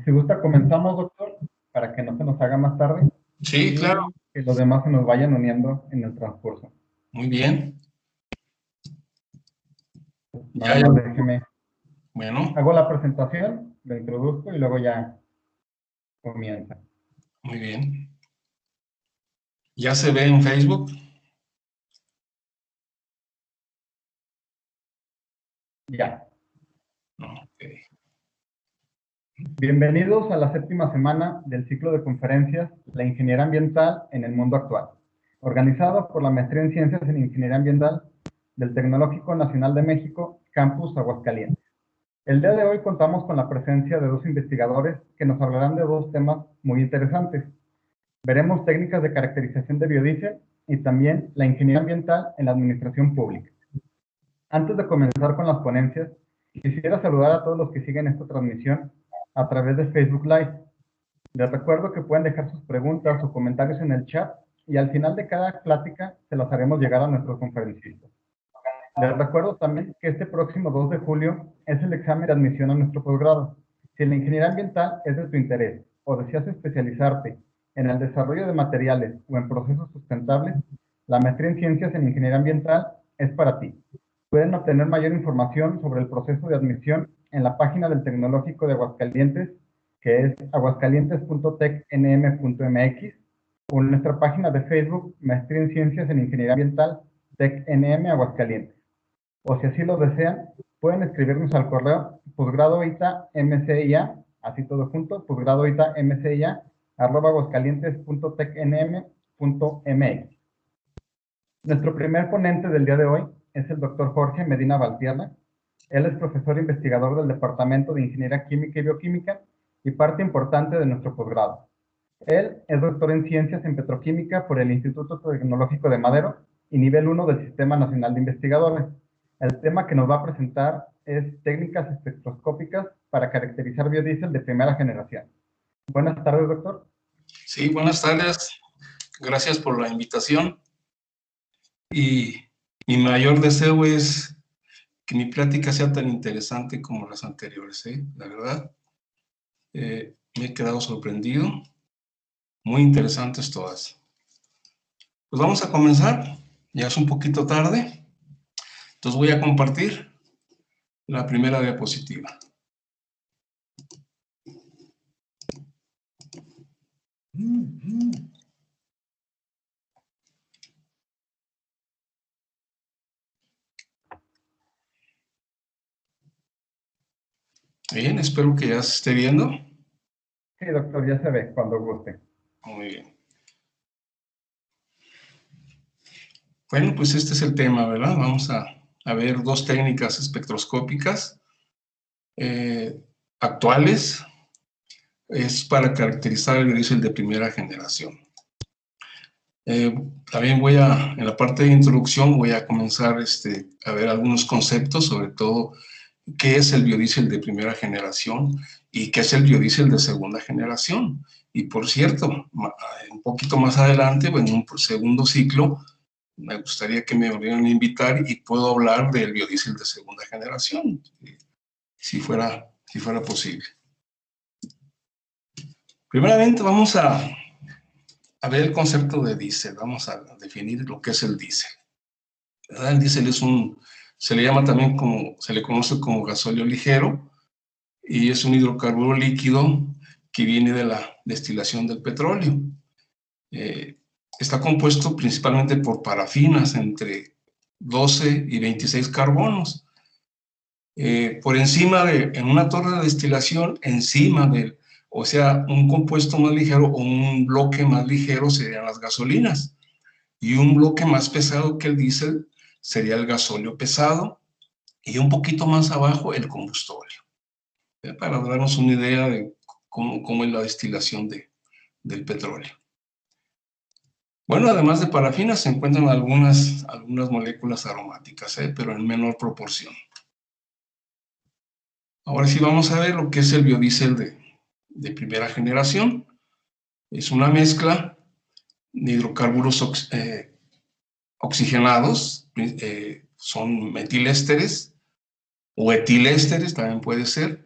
Si gusta, comenzamos, doctor, para que no se nos haga más tarde Sí, claro. y que los demás se nos vayan uniendo en el transcurso. Muy bien. Nada más déjeme. Bueno, Hago la presentación, lo introduzco y luego ya comienza. muy bien. ¿Ya se ve en Facebook? Ya. Ok. Bienvenidos a la 7ª semana del ciclo de conferencias La Ingeniería Ambiental en el Mundo Actual, organizado por la Maestría en Ciencias en Ingeniería Ambiental del Tecnológico Nacional de México, Campus Aguascalientes. El día de hoy contamos con la presencia de 2 investigadores que nos hablarán de 2 temas muy interesantes. Veremos técnicas de caracterización de biodiesel y también la ingeniería ambiental en la administración pública. Antes de comenzar con las ponencias, quisiera saludar a todos los que siguen esta transmisión a través de Facebook Live. Les recuerdo que pueden dejar sus preguntas o comentarios en el chat y al final de cada plática se las haremos llegar a nuestros conferencistas. Les recuerdo también que este próximo 2 de julio es el examen de admisión a nuestro posgrado. Si la ingeniería ambiental es de tu interés o deseas especializarte en el desarrollo de materiales o en procesos sustentables, la maestría en ciencias en ingeniería ambiental es para ti. Pueden obtener mayor información sobre el proceso de admisión en la página del Tecnológico de Aguascalientes, que es aguascalientes.tecnm.mx, o en nuestra página de Facebook, Maestría en Ciencias en Ingeniería Ambiental, TecNM Aguascalientes. O si así lo desean, pueden escribirnos al correo posgradoitamcia, así todo junto, posgradoitamcia@aguascalientes.tecnm.mx. Nuestro primer ponente del día de hoy es el doctor Jorge Medina Valtierra. Él es profesor investigador del Departamento de Ingeniería Química y Bioquímica y parte importante de nuestro posgrado. Él es doctor en Ciencias en Petroquímica por el Instituto Tecnológico de Madero y nivel 1 del Sistema Nacional de Investigadores. El tema que nos va a presentar es técnicas espectroscópicas para caracterizar biodiesel de primera generación. Buenas tardes, doctor. Sí, buenas tardes. Gracias por la invitación. Y mi mayor deseo es que mi plática sea tan interesante como las anteriores, ¿eh? La verdad, me he quedado sorprendido. Muy interesantes todas. Pues vamos a comenzar. Ya es un poquito tarde. Entonces voy a compartir la primera diapositiva. Bien, espero que ya se esté viendo. Sí, doctor, ya se ve, cuando guste. Muy bien. Bueno, pues este es el tema, ¿verdad? Vamos a ver 2 técnicas espectroscópicas actuales. Es para caracterizar el biodiesel de primera generación. También en la parte de introducción, voy a comenzar a ver algunos conceptos, sobre todo qué es el biodiesel de primera generación y qué es el biodiesel de segunda generación. Y por cierto, un poquito más adelante, en un segundo ciclo, me gustaría que me volvieran a invitar y puedo hablar del biodiesel de segunda generación, si fuera posible. Primeramente vamos a ver el concepto de diésel. Vamos a definir lo que es el diésel. El diésel se le llama también se le conoce como gasóleo ligero, y es un hidrocarburo líquido que viene de la destilación del petróleo. Está compuesto principalmente por parafinas entre 12 y 26 carbonos. Por encima en una torre de destilación, o sea, un compuesto más ligero o un bloque más ligero serían las gasolinas, y un bloque más pesado que el diésel sería el gasóleo pesado, y un poquito más abajo el combustóleo, para darnos una idea de cómo es la destilación del petróleo. Bueno, además de parafinas se encuentran algunas moléculas aromáticas, pero en menor proporción. Ahora sí vamos a ver lo que es el biodiesel de primera generación. Es una mezcla de hidrocarburos oxigenados, son metilésteres o etilésteres, también puede ser,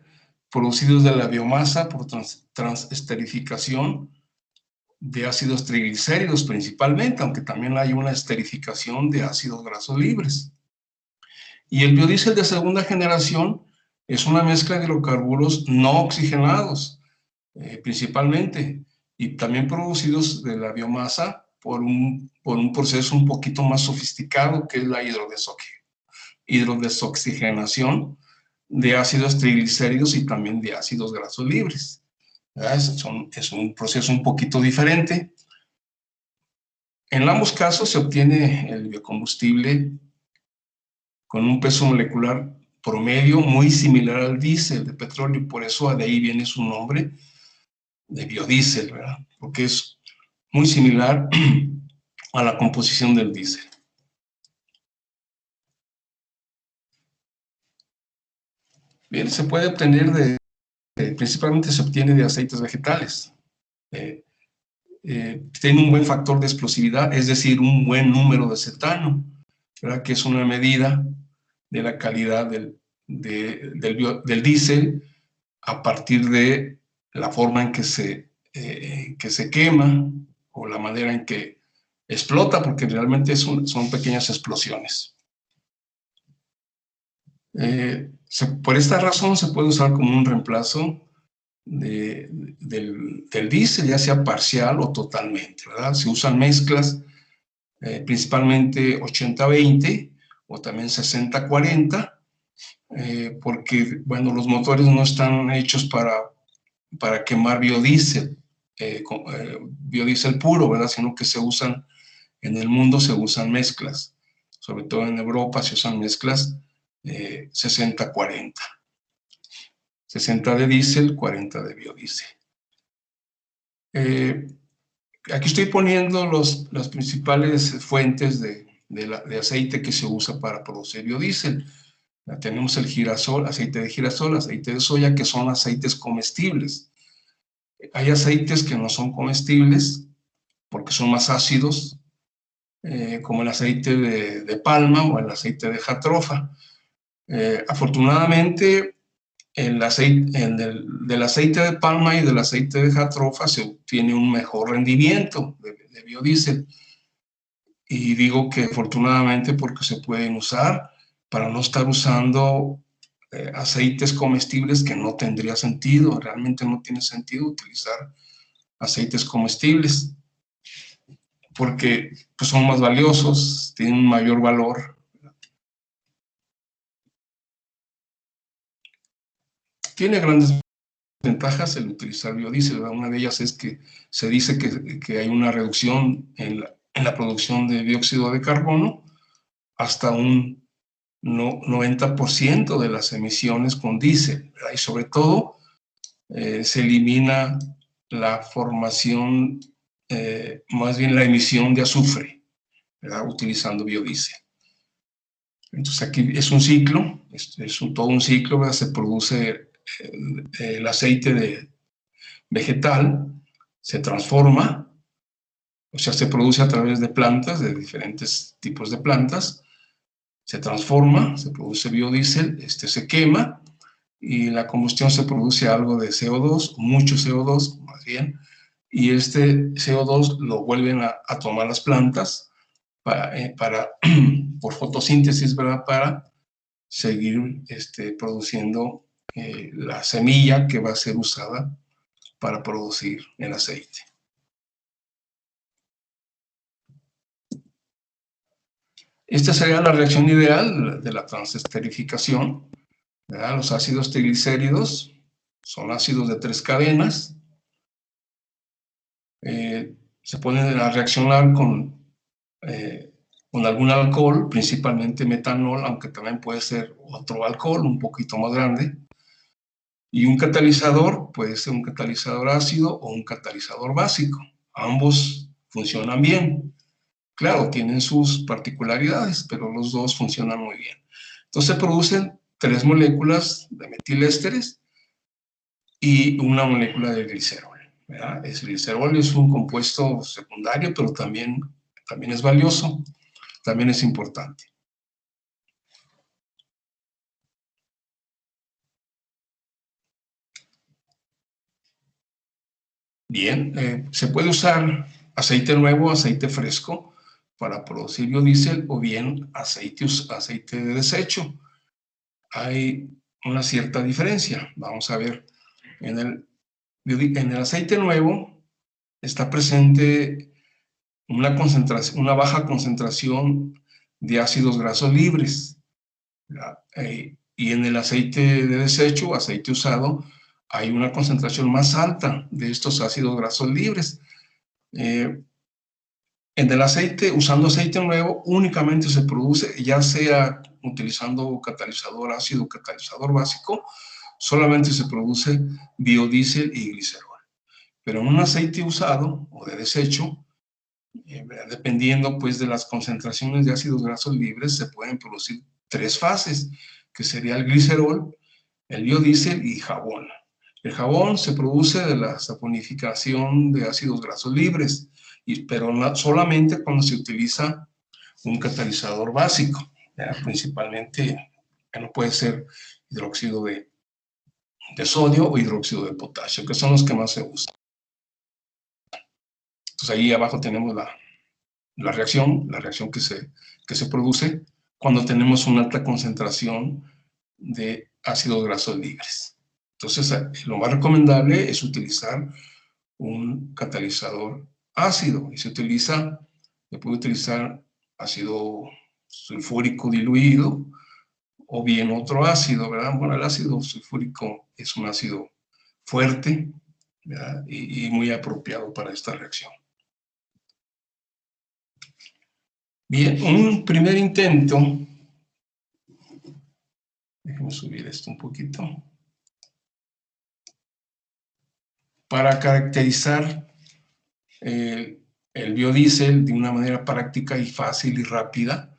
producidos de la biomasa por transesterificación de ácidos triglicéridos principalmente, aunque también hay una esterificación de ácidos grasos libres. Y el biodiesel de segunda generación es una mezcla de hidrocarburos no oxigenados, principalmente, y también producidos de la biomasa por un proceso un poquito más sofisticado, que es la hidrodesoxigenación de ácidos triglicéridos y también de ácidos grasos libres. Es un proceso un poquito diferente. En ambos casos se obtiene el biocombustible con un peso molecular promedio muy similar al diésel de petróleo, y por eso de ahí viene su nombre de biodiesel, ¿verdad? Porque es muy similar a la composición del diésel. Bien, se puede obtener principalmente se obtiene de aceites vegetales. Tiene un buen factor de explosividad, es decir, un buen número de cetano, ¿verdad? Que es una medida de la calidad del diésel a partir de la forma en que se quema o la manera en que explota, porque realmente son pequeñas explosiones. Por esta razón se puede usar como un reemplazo del diésel, ya sea parcial o totalmente, ¿verdad? Se usan mezclas, principalmente 80-20 o también 60-40, porque, bueno, los motores no están hechos para quemar biodiesel, biodiesel puro, ¿verdad? Sino que en el mundo se usan mezclas, sobre todo en Europa se usan mezclas 60-40. 60 de diésel, 40 de biodiesel. Aquí estoy poniendo las principales fuentes de aceite que se usa para producir biodiesel. Tenemos el girasol, aceite de girasol, aceite de soya, que son aceites comestibles. Hay aceites que no son comestibles porque son más ácidos, como el aceite de palma o el aceite de jatropha. Afortunadamente, del aceite de palma y del aceite de jatropha se obtiene un mejor rendimiento de biodiesel. Y digo que afortunadamente porque se pueden usar para no estar usando aceites comestibles que no tendría sentido. Realmente no tiene sentido utilizar aceites comestibles porque pues, son más valiosos, tienen un mayor valor. Tiene grandes ventajas el utilizar biodiesel. Una de ellas es que se dice que hay una reducción en la producción de dióxido de carbono hasta un 90% de las emisiones con diésel, ¿verdad? Y sobre todo se elimina la formación, más bien la emisión de azufre, ¿verdad? Utilizando biodiesel. Entonces aquí es un ciclo, todo un ciclo, ¿verdad? Se produce el aceite vegetal, se transforma, o sea, se produce a través de plantas, de diferentes tipos de plantas, se transforma, se produce biodiesel, se quema, y la combustión se produce algo de CO2, mucho CO2 más bien, y este CO2 lo vuelven a tomar las plantas por fotosíntesis, ¿verdad? Para seguir produciendo la semilla que va a ser usada para producir el aceite. Esta sería la reacción ideal de la transesterificación, ¿verdad? Los ácidos triglicéridos son ácidos de 3 cadenas. Se ponen a reaccionar con algún alcohol, principalmente metanol, aunque también puede ser otro alcohol un poquito más grande. Y un catalizador puede ser un catalizador ácido o un catalizador básico. Ambos funcionan bien. Claro, tienen sus particularidades, pero los dos funcionan muy bien. Entonces se producen 3 moléculas de metilésteres y una molécula de glicerol, ¿verdad? El glicerol es un compuesto secundario, pero también es valioso, también es importante. Bien, se puede usar aceite nuevo, aceite fresco para producir biodiesel o bien aceite de desecho. Hay una cierta diferencia. Vamos a ver, en el aceite nuevo está presente una baja concentración de ácidos grasos libres. Y en el aceite de desecho, aceite usado, hay una concentración más alta de estos ácidos grasos libres. En el aceite, usando aceite nuevo, únicamente se produce, ya sea utilizando catalizador ácido o catalizador básico, solamente se produce biodiesel y glicerol. Pero en un aceite usado o de desecho, dependiendo pues de las concentraciones de ácidos grasos libres, se pueden producir 3 fases, que sería el glicerol, el biodiesel y jabón. El jabón se produce de la saponificación de ácidos grasos libres, pero solamente cuando se utiliza un catalizador básico, principalmente, que no puede ser hidróxido de sodio o hidróxido de potasio, que son los que más se usan. Entonces ahí abajo tenemos la reacción que se produce cuando tenemos una alta concentración de ácidos grasos libres. Entonces, lo más recomendable es utilizar un catalizador ácido, y se puede utilizar ácido sulfúrico diluido o bien otro ácido, ¿verdad? Bueno, el ácido sulfúrico es un ácido fuerte, ¿verdad? Y muy apropiado para esta reacción. Bien, un primer intento, déjenme subir esto un poquito, para caracterizar el biodiesel de una manera práctica y fácil y rápida.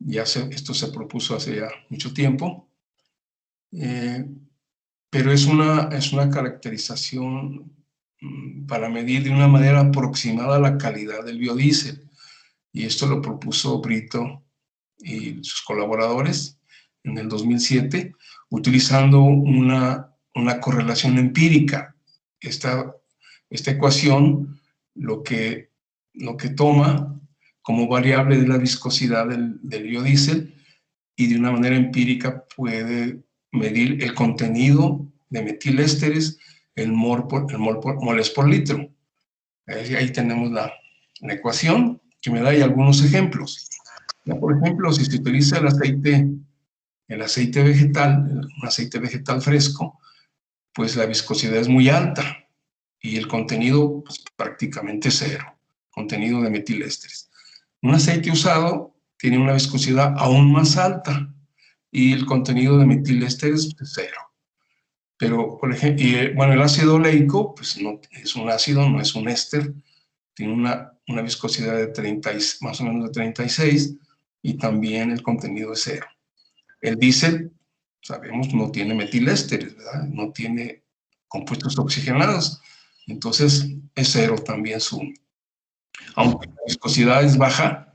Esto se propuso hace ya mucho tiempo, pero es una caracterización para medir de una manera aproximada la calidad del biodiesel. Y esto lo propuso Brito y sus colaboradores en el 2007, utilizando una correlación empírica. Esta ecuación lo que toma como variable de la viscosidad del biodiesel, y de una manera empírica puede medir el contenido de metilésteres en moles por litro. Ahí tenemos la ecuación que me da ahí algunos ejemplos. Por ejemplo, si se utiliza el aceite vegetal, un aceite vegetal fresco, pues la viscosidad es muy alta y el contenido pues, prácticamente cero, contenido de metilésteres. Un aceite usado tiene una viscosidad aún más alta y el contenido de metilésteres es cero. Pero, por ejemplo, bueno, el ácido oleico, pues no es un ácido, no es un éster, tiene una viscosidad de más o menos de 36, y también el contenido es cero. El diésel, sabemos, no tiene metilésteres, ¿verdad? No tiene compuestos oxigenados, entonces es cero también aunque la viscosidad es baja,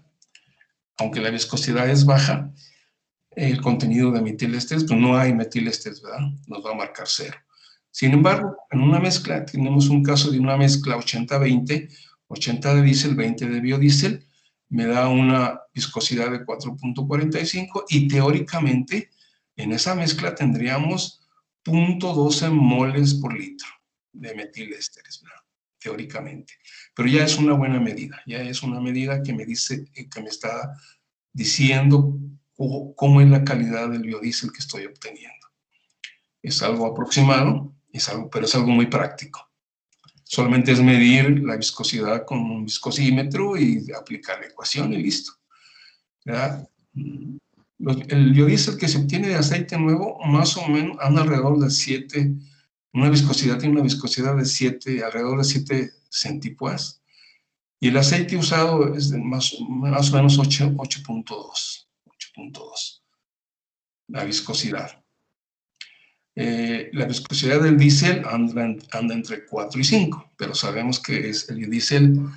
el contenido de metilésteres, pues no hay metilésteres, ¿verdad? Nos va a marcar cero. Sin embargo, en una mezcla, tenemos un caso de una mezcla 80-20, 80 de diésel, 20 de biodiesel, me da una viscosidad de 4.45, y teóricamente en esa mezcla tendríamos 0.12 moles por litro de metilésteres, ¿verdad? Teóricamente. Pero ya es una buena medida, ya es una medida que me dice, que me está diciendo cómo es la calidad del biodiesel que estoy obteniendo. Es algo aproximado, pero es algo muy práctico. Solamente es medir la viscosidad con un viscosímetro y aplicar la ecuación y listo, ¿verdad? El biodiesel que se obtiene de aceite nuevo, más o menos, anda alrededor de 7, tiene una viscosidad de alrededor de 7 centipoas, y el aceite usado es de más o menos 8.2, la viscosidad. La viscosidad del diésel anda entre 4 y 5, pero sabemos que el diésel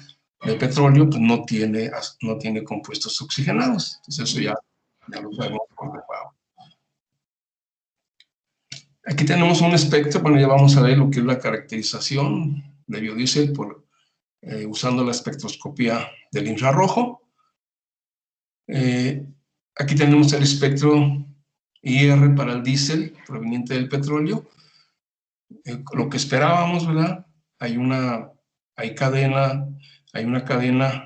de petróleo pues no tiene compuestos oxigenados, entonces eso ya lo sabemos por debajo. Aquí tenemos un espectro, bueno, ya vamos a ver lo que es la caracterización de biodiesel usando la espectroscopía del infrarrojo. Aquí tenemos el espectro IR para el diésel proveniente del petróleo. Lo que esperábamos, ¿verdad? Hay una cadena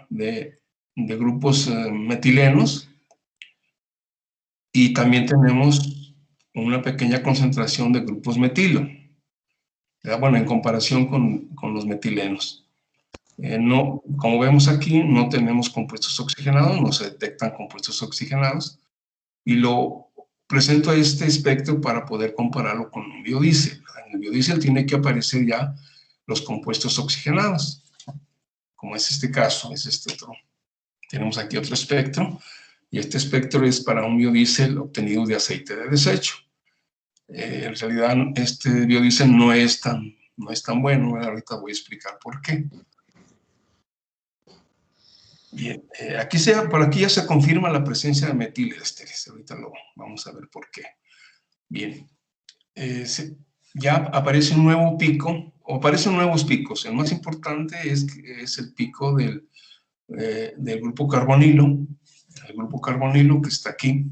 de grupos metilenos, y también tenemos una pequeña concentración de grupos metilo, ¿verdad? Bueno, en comparación con los metilenos. No, como vemos aquí, no tenemos compuestos oxigenados, no se detectan compuestos oxigenados, y lo presento a este espectro para poder compararlo con un biodiesel. En el biodiesel tiene que aparecer ya los compuestos oxigenados, como es este caso, es este otro. Tenemos aquí otro espectro, y este espectro es para un biodiesel obtenido de aceite de desecho. En realidad, este biodiesel no es tan bueno, ¿verdad? Ahorita voy a explicar por qué. Bien, por aquí ya se confirma la presencia de metilésteres. Ahorita lo vamos a ver por qué. Bien, ya aparece un nuevo pico, o aparecen nuevos picos. El más importante es el pico del grupo carbonilo. El grupo carbonilo que está aquí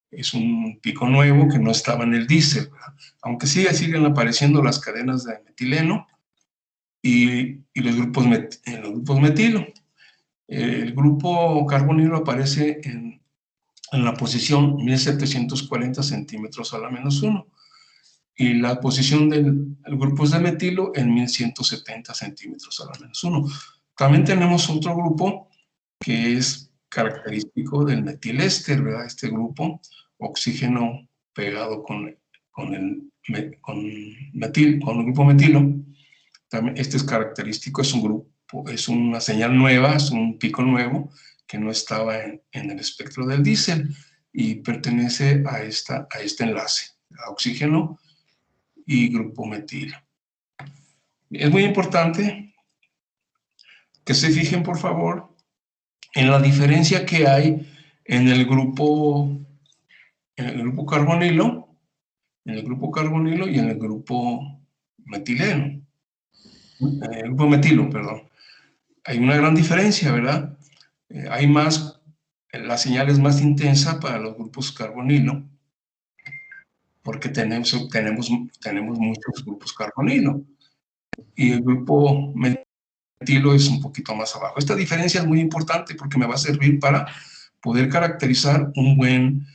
es un pico nuevo que no estaba en el diésel, ¿verdad? Aunque siguen apareciendo las cadenas de metileno y los grupos metilo. El grupo carbonilo aparece en la posición 1740 centímetros a la menos 1, y la posición del grupo de metilo en 1170 centímetros a la menos 1. También tenemos otro grupo que es característico del metiléster, ¿verdad? Este grupo, oxígeno pegado con el grupo metilo. También este es característico, es un grupo, es una señal nueva, es un pico nuevo que no estaba en el espectro del diésel, y pertenece a este enlace, a oxígeno y grupo metilo. Es muy importante que se fijen, por favor, en la diferencia que hay en el grupo carbonilo, y en el grupo metileno. En el grupo metilo, perdón. Hay una gran diferencia, ¿verdad? La señal es más intensa para los grupos carbonilo, porque tenemos muchos grupos carbonilo, y el grupo metilo es un poquito más abajo. Esta diferencia es muy importante porque me va a servir para poder caracterizar un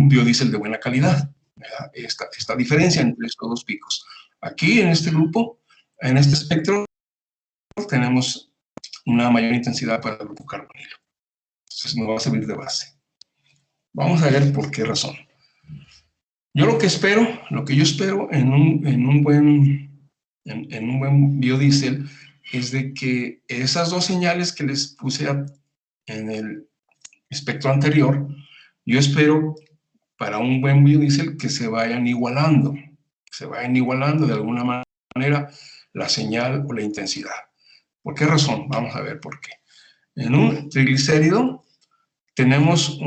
biodiesel de buena calidad, ¿verdad? Esta diferencia entre estos dos picos. Aquí en este grupo, en este espectro, tenemos una mayor intensidad para el grupo carbonilo. Entonces nos va a servir de base. Vamos a ver por qué razón. Lo que yo espero en un buen biodiesel es de que esas dos señales que les puse en el espectro anterior, yo espero para un buen biodiesel que se vayan igualando de alguna manera la señal o la intensidad. ¿Por qué razón? Vamos a ver por qué. En un triglicérido tenemos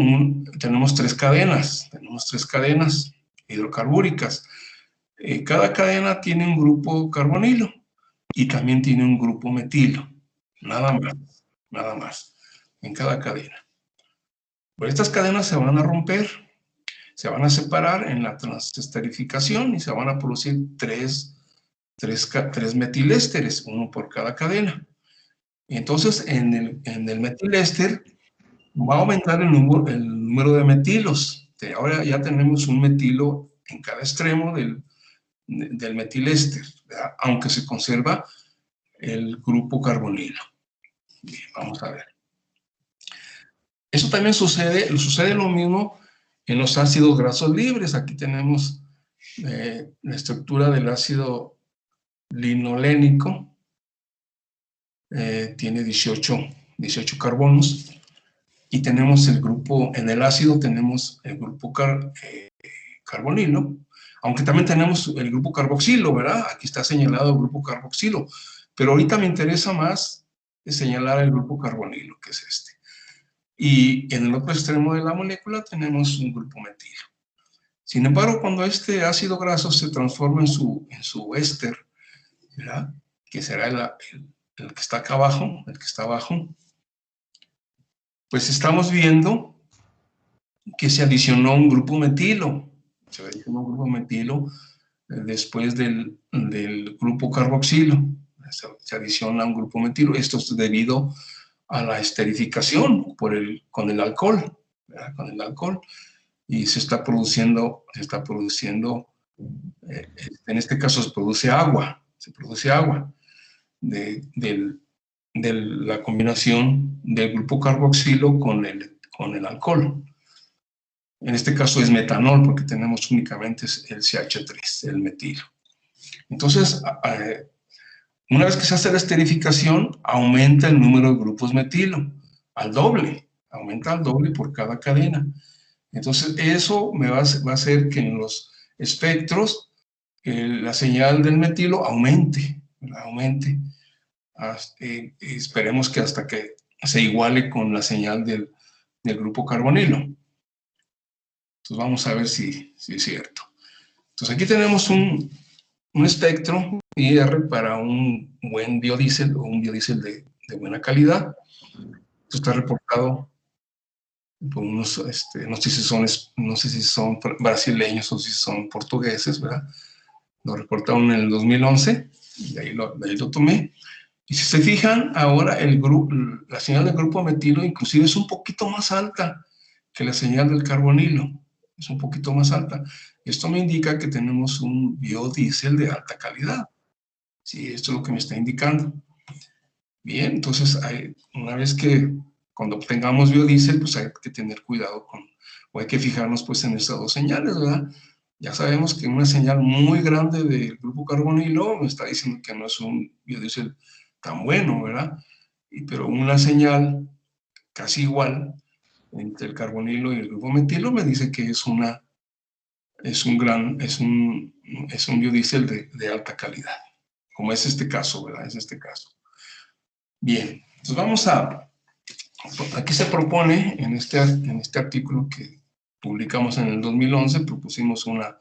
tres cadenas hidrocarbúricas. Cada cadena tiene un grupo carbonilo y también tiene un grupo metilo. Nada más, en cada cadena. Pero estas cadenas se van a romper, se van a separar en la transesterificación y se van a producir tres metilésteres, uno por cada cadena. Entonces, en el metiléster va a aumentar el número de metilos. Ahora ya tenemos un metilo en cada extremo del metiléster, ¿verdad? Aunque se conserva el grupo carbonilo. Bien, vamos a ver. Eso también sucede lo mismo en los ácidos grasos libres. Aquí tenemos la estructura del ácido linolénico. Tiene 18 carbonos. Y tenemos en el ácido tenemos el grupo carbonilo, aunque también tenemos el grupo carboxilo, ¿verdad? Aquí está señalado el grupo carboxilo, pero ahorita me interesa más señalar el grupo carbonilo, que es este. Y en el otro extremo de la molécula tenemos un grupo metilo. Sin embargo, cuando este ácido graso se transforma en su éster, ¿verdad? Que será el que está acá abajo, el que está abajo. Pues estamos viendo que se adicionó un grupo metilo. Se adicionó un grupo metilo después del grupo carboxilo. Se adiciona un grupo metilo. Esto es debido a la esterificación con el alcohol, ¿verdad? Con el alcohol. Y se está produciendo, en este caso se produce agua de la combinación del grupo carboxilo con el alcohol. En este caso es metanol, porque tenemos únicamente el CH3, el metilo. Entonces, una vez que se hace la esterificación, aumenta el número de grupos metilo al doble, aumenta al doble por cada cadena. Entonces, eso me va a hacer que en los espectros la señal del metilo aumente. Esperemos que hasta que se iguale con la señal del grupo carbonilo. Entonces, vamos a ver si es cierto. Entonces, aquí tenemos un espectro IR para un buen biodiesel o un biodiesel de buena calidad. Esto está reportado por unos, no sé si son brasileños o si son portugueses, ¿verdad? Lo reportaron en el 2011, y de ahí lo tomé. Y si se fijan, ahora la señal del grupo metilo inclusive es un poquito más alta que la señal del carbonilo. Es un poquito más alta. Esto me indica que tenemos un biodiesel de alta calidad. Sí, esto es lo que me está indicando. Bien, entonces, una vez que cuando obtengamos biodiesel, pues hay que tener cuidado o hay que fijarnos pues en estas dos señales, ¿verdad? Ya sabemos que una señal muy grande del grupo carbonilo me está diciendo que no es un biodiesel tan bueno, ¿verdad? Pero una señal casi igual entre el carbonilo y el grupo metilo me dice que es un biodiesel de alta calidad, como es este caso, ¿verdad? Es este caso. Bien, entonces aquí se propone, en este artículo que publicamos en el 2011, propusimos una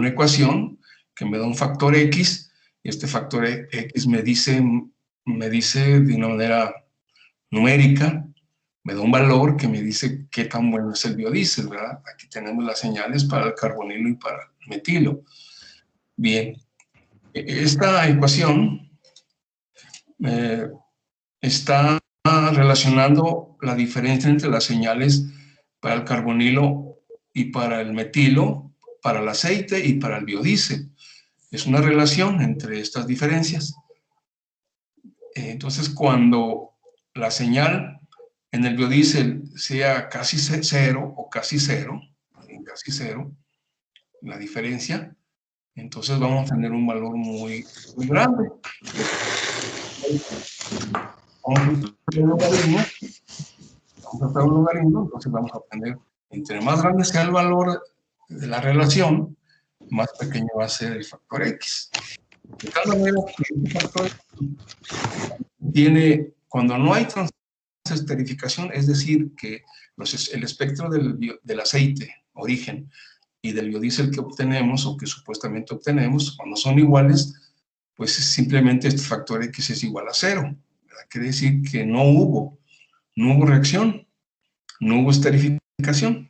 ecuación que me da un factor X, y este factor X me dice de una manera numérica, me da un valor que me dice qué tan bueno es el biodiesel, ¿verdad? Aquí tenemos las señales para el carbonilo y para el metilo. Bien, esta ecuación está relacionando la diferencia entre las señales para el carbonilo y para el metilo, para el aceite y para el biodiesel. Es una relación entre estas diferencias. Entonces, cuando la señal en el biodiesel sea casi cero o casi cero, la diferencia, entonces vamos a tener un valor muy, muy grande. Vamos a hacer un logaritmo, entonces vamos a obtener, entre más grande sea el valor de la relación, más pequeño va a ser el factor X. De tal manera que el factor tiene, cuando no hay transesterificación, es decir, que el espectro del aceite, origen, y del biodiesel que obtenemos o que supuestamente obtenemos, cuando son iguales, pues simplemente este factor X es igual a 0. ¿Verdad? Quiere decir que no hubo reacción, no hubo esterificación.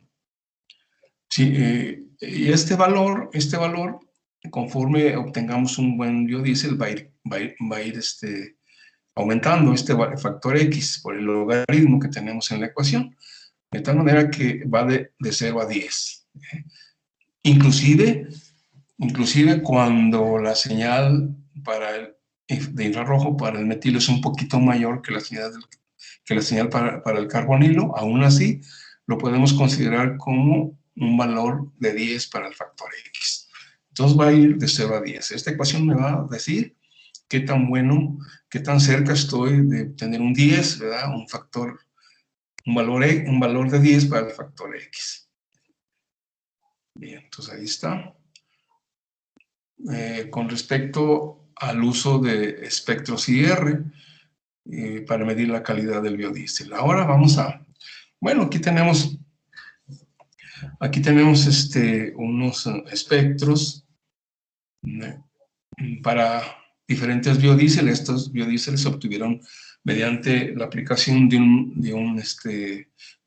Sí, y este valor, conforme obtengamos un buen biodiesel, va a ir aumentando este factor X por el logaritmo que tenemos en la ecuación, de tal manera que va de 0 a 10. Inclusive cuando la señal de infrarrojo para el metilo es un poquito mayor que la señal para el carbonilo, aún así lo podemos considerar como un valor de 10 para el factor X. Entonces va a ir de 0 a 10. Esta ecuación me va a decir qué tan bueno, qué tan cerca estoy de tener un 10, ¿verdad? Un valor de 10 para el factor X. Bien, entonces ahí está. Con respecto al uso de espectros IR para medir la calidad del biodiesel. Ahora vamos bueno, aquí tenemos unos espectros para diferentes biodíeseles. Estos biodíeseles se obtuvieron mediante la aplicación de un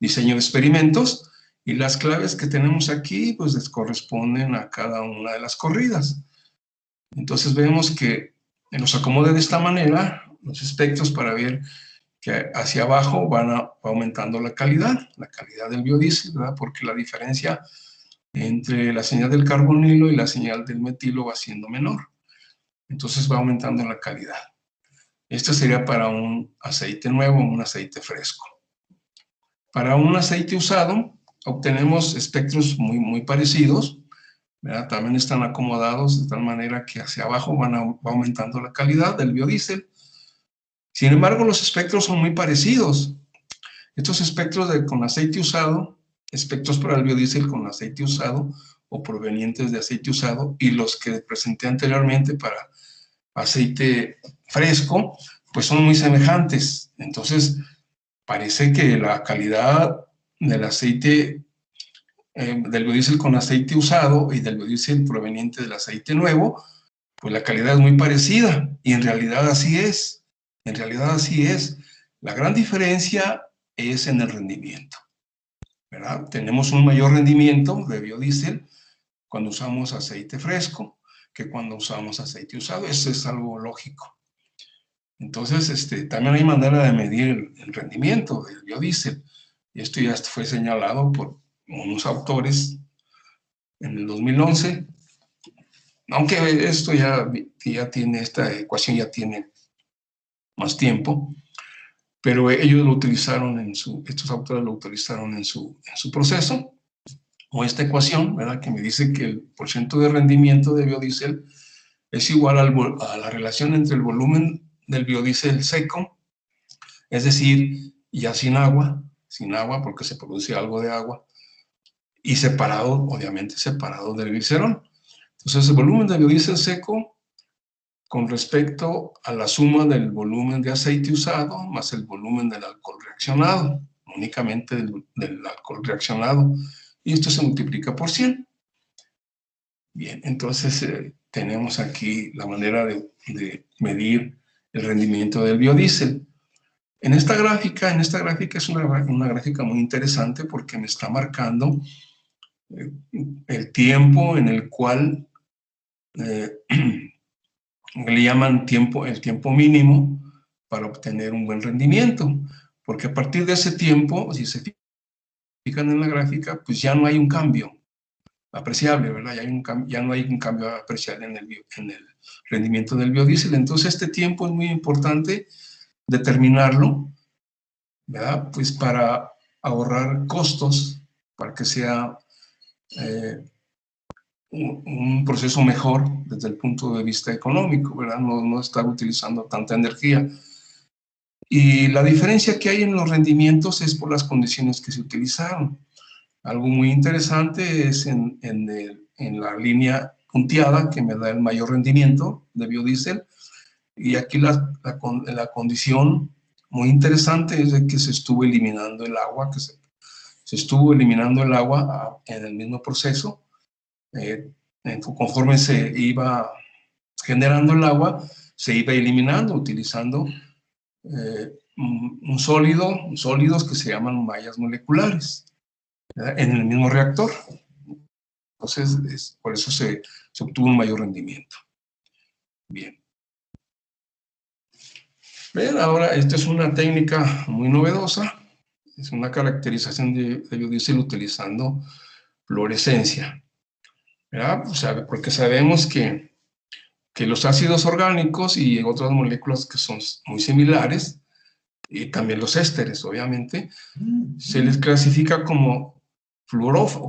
diseño de experimentos, y las claves que tenemos aquí pues les corresponden a cada una de las corridas. Entonces vemos que nos acomoda de esta manera los espectros para ver que hacia abajo va aumentando la calidad del biodiesel, ¿verdad? Porque la diferencia entre la señal del carbonilo y la señal del metilo va siendo menor. Entonces va aumentando la calidad. Esto sería para un aceite nuevo, un aceite fresco. Para un aceite usado, obtenemos espectros muy parecidos, ¿verdad? También están acomodados de tal manera que hacia abajo va aumentando la calidad del biodiesel. Sin embargo, los espectros son muy parecidos. Estos espectros con aceite usado, espectros para el biodiesel con aceite usado o provenientes de aceite usado, y los que presenté anteriormente para aceite fresco, pues son muy semejantes. Entonces, parece que la calidad del aceite, del biodiesel con aceite usado y del biodiesel proveniente del aceite nuevo, pues la calidad es muy parecida, y en realidad así es. En realidad así es. La gran diferencia es en el rendimiento, ¿verdad? Tenemos un mayor rendimiento de biodiesel cuando usamos aceite fresco que cuando usamos aceite usado. Eso es algo lógico. Entonces, también hay manera de medir el rendimiento del biodiesel. Y esto ya fue señalado por unos autores en el 2011. Aunque esto ya tiene, esta ecuación ya tiene más tiempo, pero ellos lo utilizaron estos autores lo utilizaron en su proceso, o esta ecuación, ¿verdad? Que me dice que el porcentaje de rendimiento de biodiesel es igual a la relación entre el volumen del biodiesel seco, es decir, ya sin agua porque se produce algo de agua, y separado, obviamente separado del glicerol. Entonces, el volumen de biodiesel seco con respecto a la suma del volumen de aceite usado más el volumen del alcohol reaccionado, únicamente del alcohol reaccionado, y esto se multiplica por 100. Bien, entonces tenemos aquí la manera de medir el rendimiento del biodiesel. En esta gráfica es una gráfica muy interesante porque me está marcando el tiempo en el cual le llaman el tiempo mínimo para obtener un buen rendimiento, porque a partir de ese tiempo, si se fijan en la gráfica, pues ya no hay un cambio apreciable, ¿verdad? Ya no hay un cambio apreciable en el rendimiento del biodiesel. Entonces, este tiempo es muy importante determinarlo, ¿verdad? Pues para ahorrar costos, para que sea un proceso mejor desde el punto de vista económico, ¿verdad? No estar utilizando tanta energía. Y la diferencia que hay en los rendimientos es por las condiciones que se utilizaron. Algo muy interesante es en la línea punteada, que me da el mayor rendimiento de biodiesel, y aquí la condición muy interesante es de que se estuvo eliminando el agua, en el mismo proceso. Conforme se iba generando el agua, se iba eliminando utilizando sólidos que se llaman mallas moleculares, ¿verdad? En el mismo reactor. Entonces, por eso se obtuvo un mayor rendimiento. Bien. Bien, ahora esta es una técnica muy novedosa. Es una caracterización de biodiesel utilizando fluorescencia, ¿verdad? O sea, porque sabemos que los ácidos orgánicos y otras moléculas que son muy similares, y también los ésteres, obviamente, se les clasifica como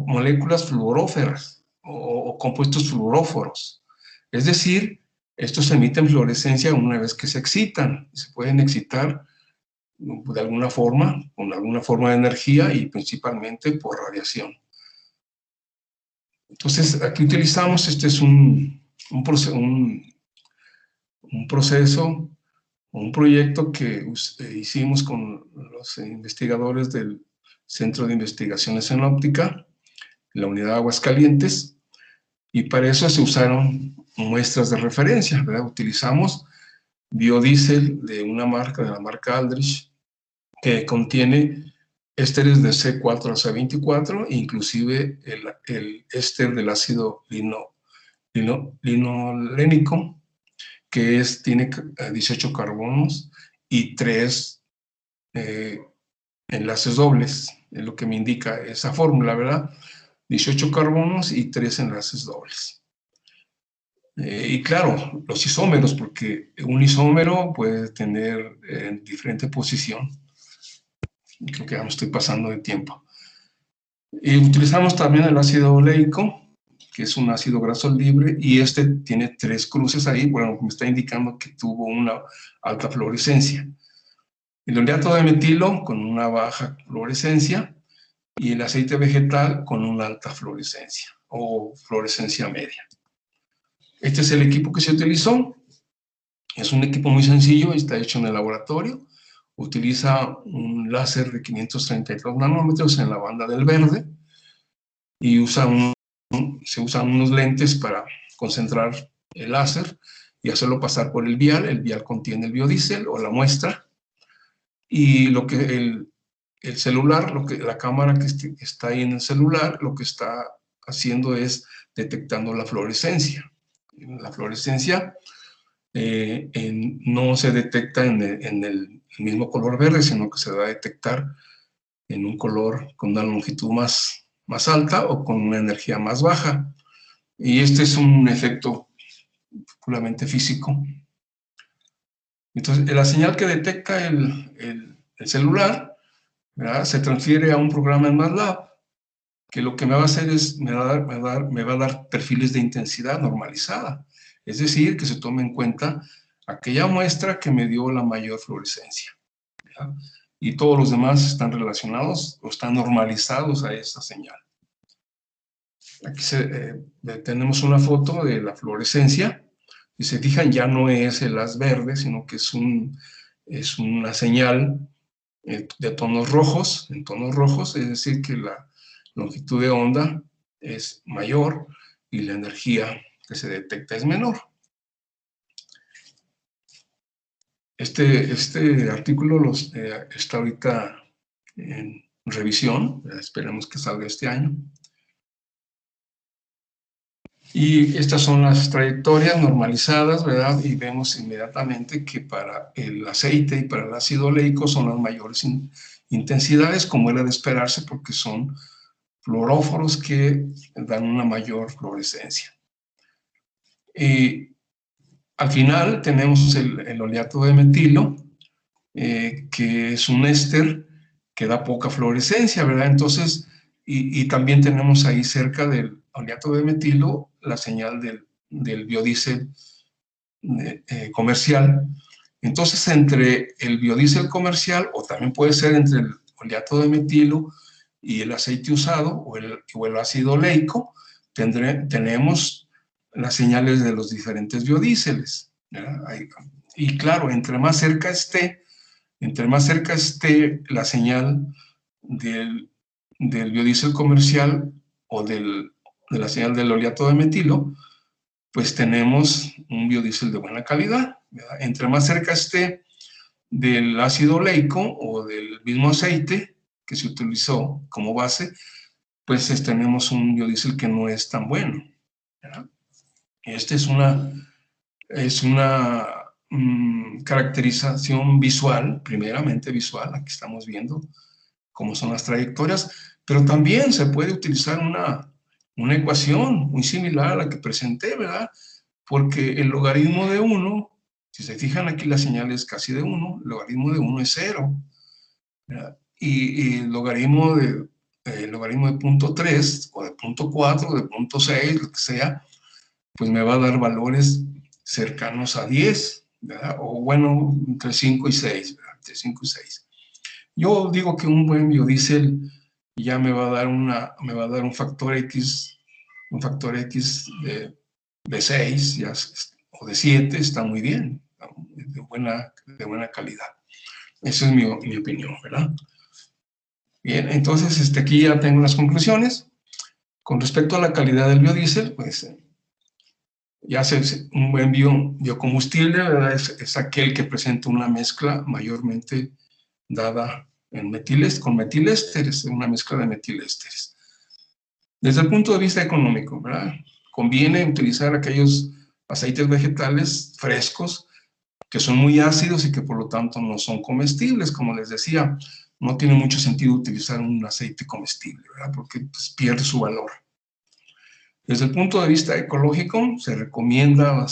moléculas fluoróferas o compuestos fluoróforos. Es decir, estos emiten fluorescencia una vez que se excitan. Se pueden excitar de alguna forma, con alguna forma de energía, y principalmente por radiación. Entonces, aquí utilizamos, este es un proyecto que hicimos con los investigadores del Centro de Investigaciones en Óptica, la Unidad Aguascalientes, Y para eso se usaron muestras de referencia, ¿verdad? Utilizamos biodiesel de una marca, de la marca Aldrich, que contiene ésteres de C4 a C24, inclusive el éster del ácido linolénico, que tiene 18 carbonos y 3 enlaces dobles, es lo que me indica esa fórmula, ¿verdad? 18 carbonos y 3 enlaces dobles. Y claro, los isómeros, porque un isómero puede tener diferente posición. Creo que ya me estoy pasando de tiempo. Y utilizamos también el ácido oleico, que es un ácido graso libre, y este tiene 3 cruces ahí, bueno, me está indicando que tuvo una alta fluorescencia. El oleato de metilo con una baja fluorescencia y el aceite vegetal con una alta fluorescencia o fluorescencia media. Este es el equipo que se utilizó. Es un equipo muy sencillo, está hecho en el laboratorio. Utiliza un láser de 532 nanómetros en la banda del verde y se usan unos lentes para concentrar el láser y hacerlo pasar por el vial. El vial contiene el biodiesel o la muestra, y lo que el celular, la cámara que está ahí en el celular, lo que está haciendo es detectando la fluorescencia. La fluorescencia no se detecta en el mismo color verde, sino que se va a detectar en un color con una longitud más alta o con una energía más baja. Y este es un efecto puramente físico. Entonces, la señal que detecta el celular, ¿verdad?, se transfiere a un programa en MATLAB, que lo que me va a hacer es, me va a dar perfiles de intensidad normalizada. Es decir, que se tome en cuenta aquella muestra que me dio la mayor fluorescencia, ¿verdad? Y todos los demás están relacionados o están normalizados a esta señal. Aquí tenemos una foto de la fluorescencia. Si se fijan, ya no es el haz verde, sino que es una señal de tonos rojos, en tonos rojos, es decir, que la longitud de onda es mayor y la energía que se detecta es menor. Este artículo está ahorita en revisión, esperemos que salga este año. Y estas son las trayectorias normalizadas, ¿verdad? Y vemos inmediatamente que para el aceite y para el ácido oleico son las mayores intensidades, como era de esperarse, porque son fluoróforos que dan una mayor fluorescencia. Y al final tenemos el oleato de metilo, que es un éster que da poca fluorescencia, ¿verdad? Entonces, y también tenemos ahí cerca del oleato de metilo la señal del biodiesel comercial. Entonces, entre el biodiesel comercial, o también puede ser entre el oleato de metilo y el aceite usado, o el ácido oleico, tenemos las señales de los diferentes biodieseles, ¿verdad? Y claro, entre más cerca esté la señal del biodiesel comercial o de la señal del oleato de metilo, pues tenemos un biodiesel de buena calidad, ¿verdad? Entre más cerca esté del ácido oleico o del mismo aceite que se utilizó como base, pues tenemos un biodiesel que no es tan bueno, ¿verdad? Esta es una caracterización visual, primeramente visual. Aquí estamos viendo cómo son las trayectorias, pero también se puede utilizar una ecuación muy similar a la que presenté, ¿verdad? Porque el logaritmo de 1, si se fijan aquí la señal es casi de 1, el logaritmo de 1 es 0, ¿verdad? Y el logaritmo de 0.3 o de 0.4 o de 0.6, lo que sea, pues me va a dar valores cercanos a 10, ¿verdad? O bueno, entre 5 y 6, ¿verdad? Entre 5 y 6. Yo digo que un buen biodiesel ya me va a dar un factor X de 6 ya, o de 7, está muy bien, de buena calidad. Esa es mi opinión, ¿verdad? Bien, entonces aquí ya tengo las conclusiones. Con respecto a la calidad del biodiesel, pues Ya un buen biocombustible, ¿verdad? Es aquel que presenta una mezcla mayormente dada con metilésteres, una mezcla de metilésteres. Desde el punto de vista económico, ¿verdad? Conviene utilizar aquellos aceites vegetales frescos que son muy ácidos y que por lo tanto no son comestibles. Como les decía, no tiene mucho sentido utilizar un aceite comestible, ¿verdad? Porque pues, pierde su valor. Desde el punto de vista ecológico, se recomienda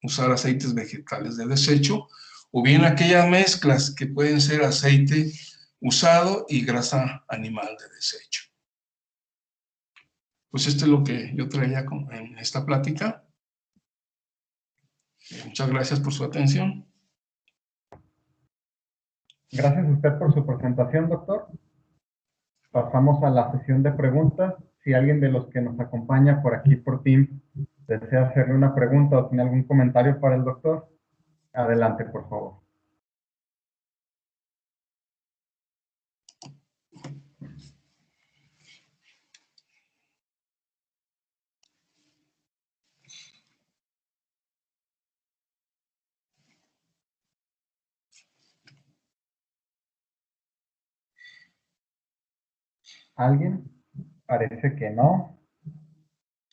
usar aceites vegetales de desecho o bien aquellas mezclas que pueden ser aceite usado y grasa animal de desecho. Pues esto es lo que yo traía en esta plática. Muchas gracias por su atención. Gracias a usted por su presentación, doctor. Pasamos a la sesión de preguntas. Si alguien de los que nos acompaña por aquí por Teams desea hacerle una pregunta o tiene algún comentario para el doctor, adelante, por favor. ¿Alguien? Parece que no.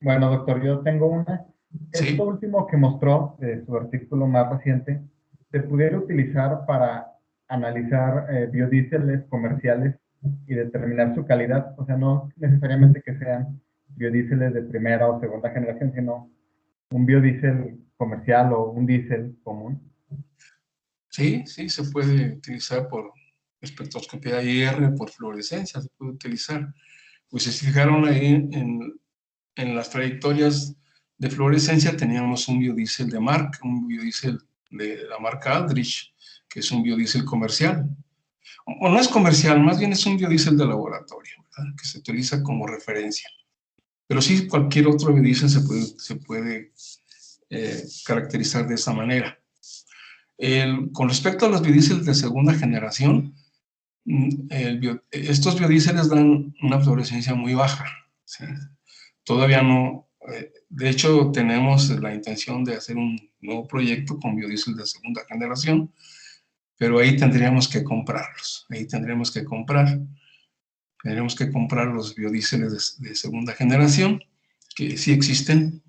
Bueno, doctor, yo tengo una. Sí. Esto último que mostró, de su artículo más reciente, ¿se pudiera utilizar para analizar biodíeseles comerciales y determinar su calidad? O sea, no necesariamente que sean biodíeseles de primera o segunda generación, sino un biodiesel comercial o un diésel común. Sí, sí, se puede utilizar por espectroscopía IR, por fluorescencia, se puede utilizar. Pues si se fijaron ahí en las trayectorias de fluorescencia, teníamos un biodiesel de marca, un biodiesel de la marca Aldrich, que es un biodiesel comercial. O no es comercial, más bien es un biodiesel de laboratorio, ¿verdad? Que se utiliza como referencia. Pero sí, cualquier otro biodiesel se puede caracterizar de esa manera. Con respecto a los biodiesel de segunda generación, estos biodieseles dan una fluorescencia muy baja, ¿sí? Todavía no, de hecho tenemos la intención de hacer un nuevo proyecto con biodiesel de segunda generación, pero ahí tendríamos que comprarlos, tendríamos que comprar los biodieseles de segunda generación, que sí existen,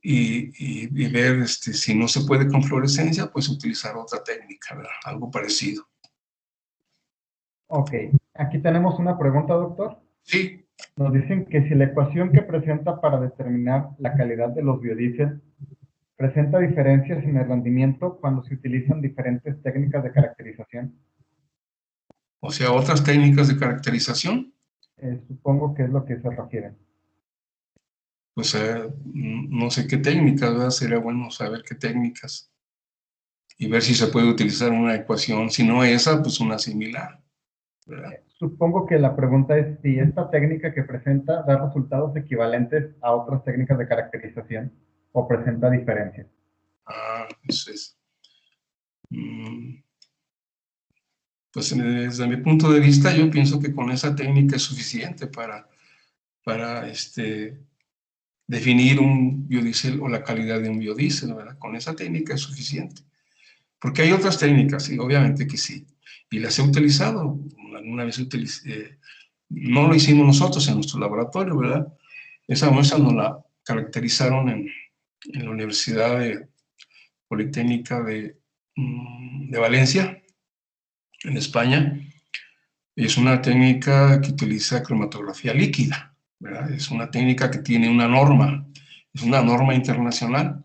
y ver si no se puede con fluorescencia, pues utilizar otra técnica, ¿verdad? Algo parecido. Ok, aquí tenemos una pregunta, doctor. Sí. Nos dicen que si la ecuación que presenta para determinar la calidad de los biodiesel presenta diferencias en el rendimiento cuando se utilizan diferentes técnicas de caracterización. O sea, otras técnicas de caracterización. Supongo que es lo que se refiere. Pues no sé qué técnicas, ¿verdad? Sería bueno saber qué técnicas y ver si se puede utilizar una ecuación, si no esa, pues una similar, ¿verdad? Supongo que la pregunta es si esta técnica que presenta da resultados equivalentes a otras técnicas de caracterización o presenta diferencias. Ah, eso es. Pues desde mi punto de vista, yo pienso que con esa técnica es suficiente para definir un biodiesel o la calidad de un biodiesel, ¿verdad? Con esa técnica es suficiente. Porque hay otras técnicas, y obviamente que sí, y las he utilizado. Alguna vez no lo hicimos nosotros en nuestro laboratorio, ¿verdad? Esa muestra nos la caracterizaron en la Universidad Politécnica de Valencia, en España. Es una técnica que utiliza cromatografía líquida, ¿verdad? Es una técnica que tiene una norma, es una norma internacional.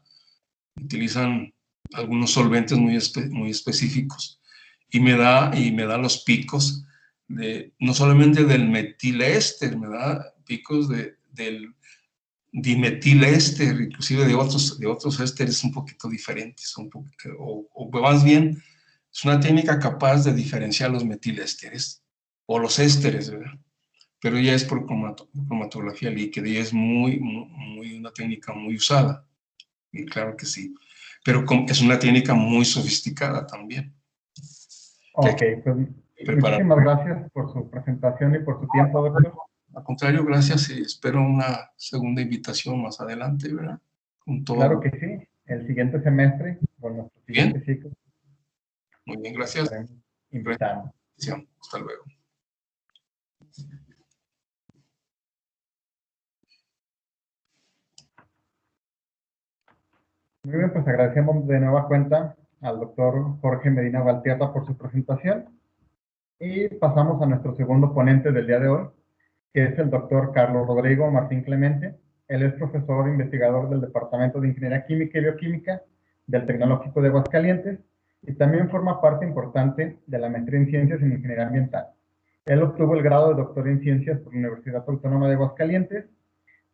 Utilizan algunos solventes muy específicos y me da los picos no solamente del metiléster, me da picos del dimetilester, inclusive de otros ésteres un poquito diferentes, o más bien es una técnica capaz de diferenciar los metilésteres o los ésteres, ¿verdad? Pero ya es por cromatografía líquida y es una técnica muy usada, y claro que sí, pero es una técnica muy sofisticada también. Ok, pues muchísimas gracias por su presentación y por su tiempo, doctor. Al contrario, gracias y espero una segunda invitación más adelante, ¿verdad? con Claro todo. que sí. El siguiente semestre, o nuestro Bien, siguiente ciclo, muy bien, gracias. estaremos invitando. Hasta luego. Muy bien, pues agradecemos de nueva cuenta al doctor Jorge Medina Valtierra por su presentación y pasamos a nuestro segundo ponente del día de hoy, que es el doctor Carlos Rodrigo Martín Clemente. Él es profesor e investigador del Departamento de Ingeniería Química y Bioquímica del Tecnológico de Aguascalientes y también forma parte importante de la maestría en Ciencias en Ingeniería Ambiental. Él obtuvo el grado de doctor en Ciencias por la Universidad Autónoma de Aguascalientes.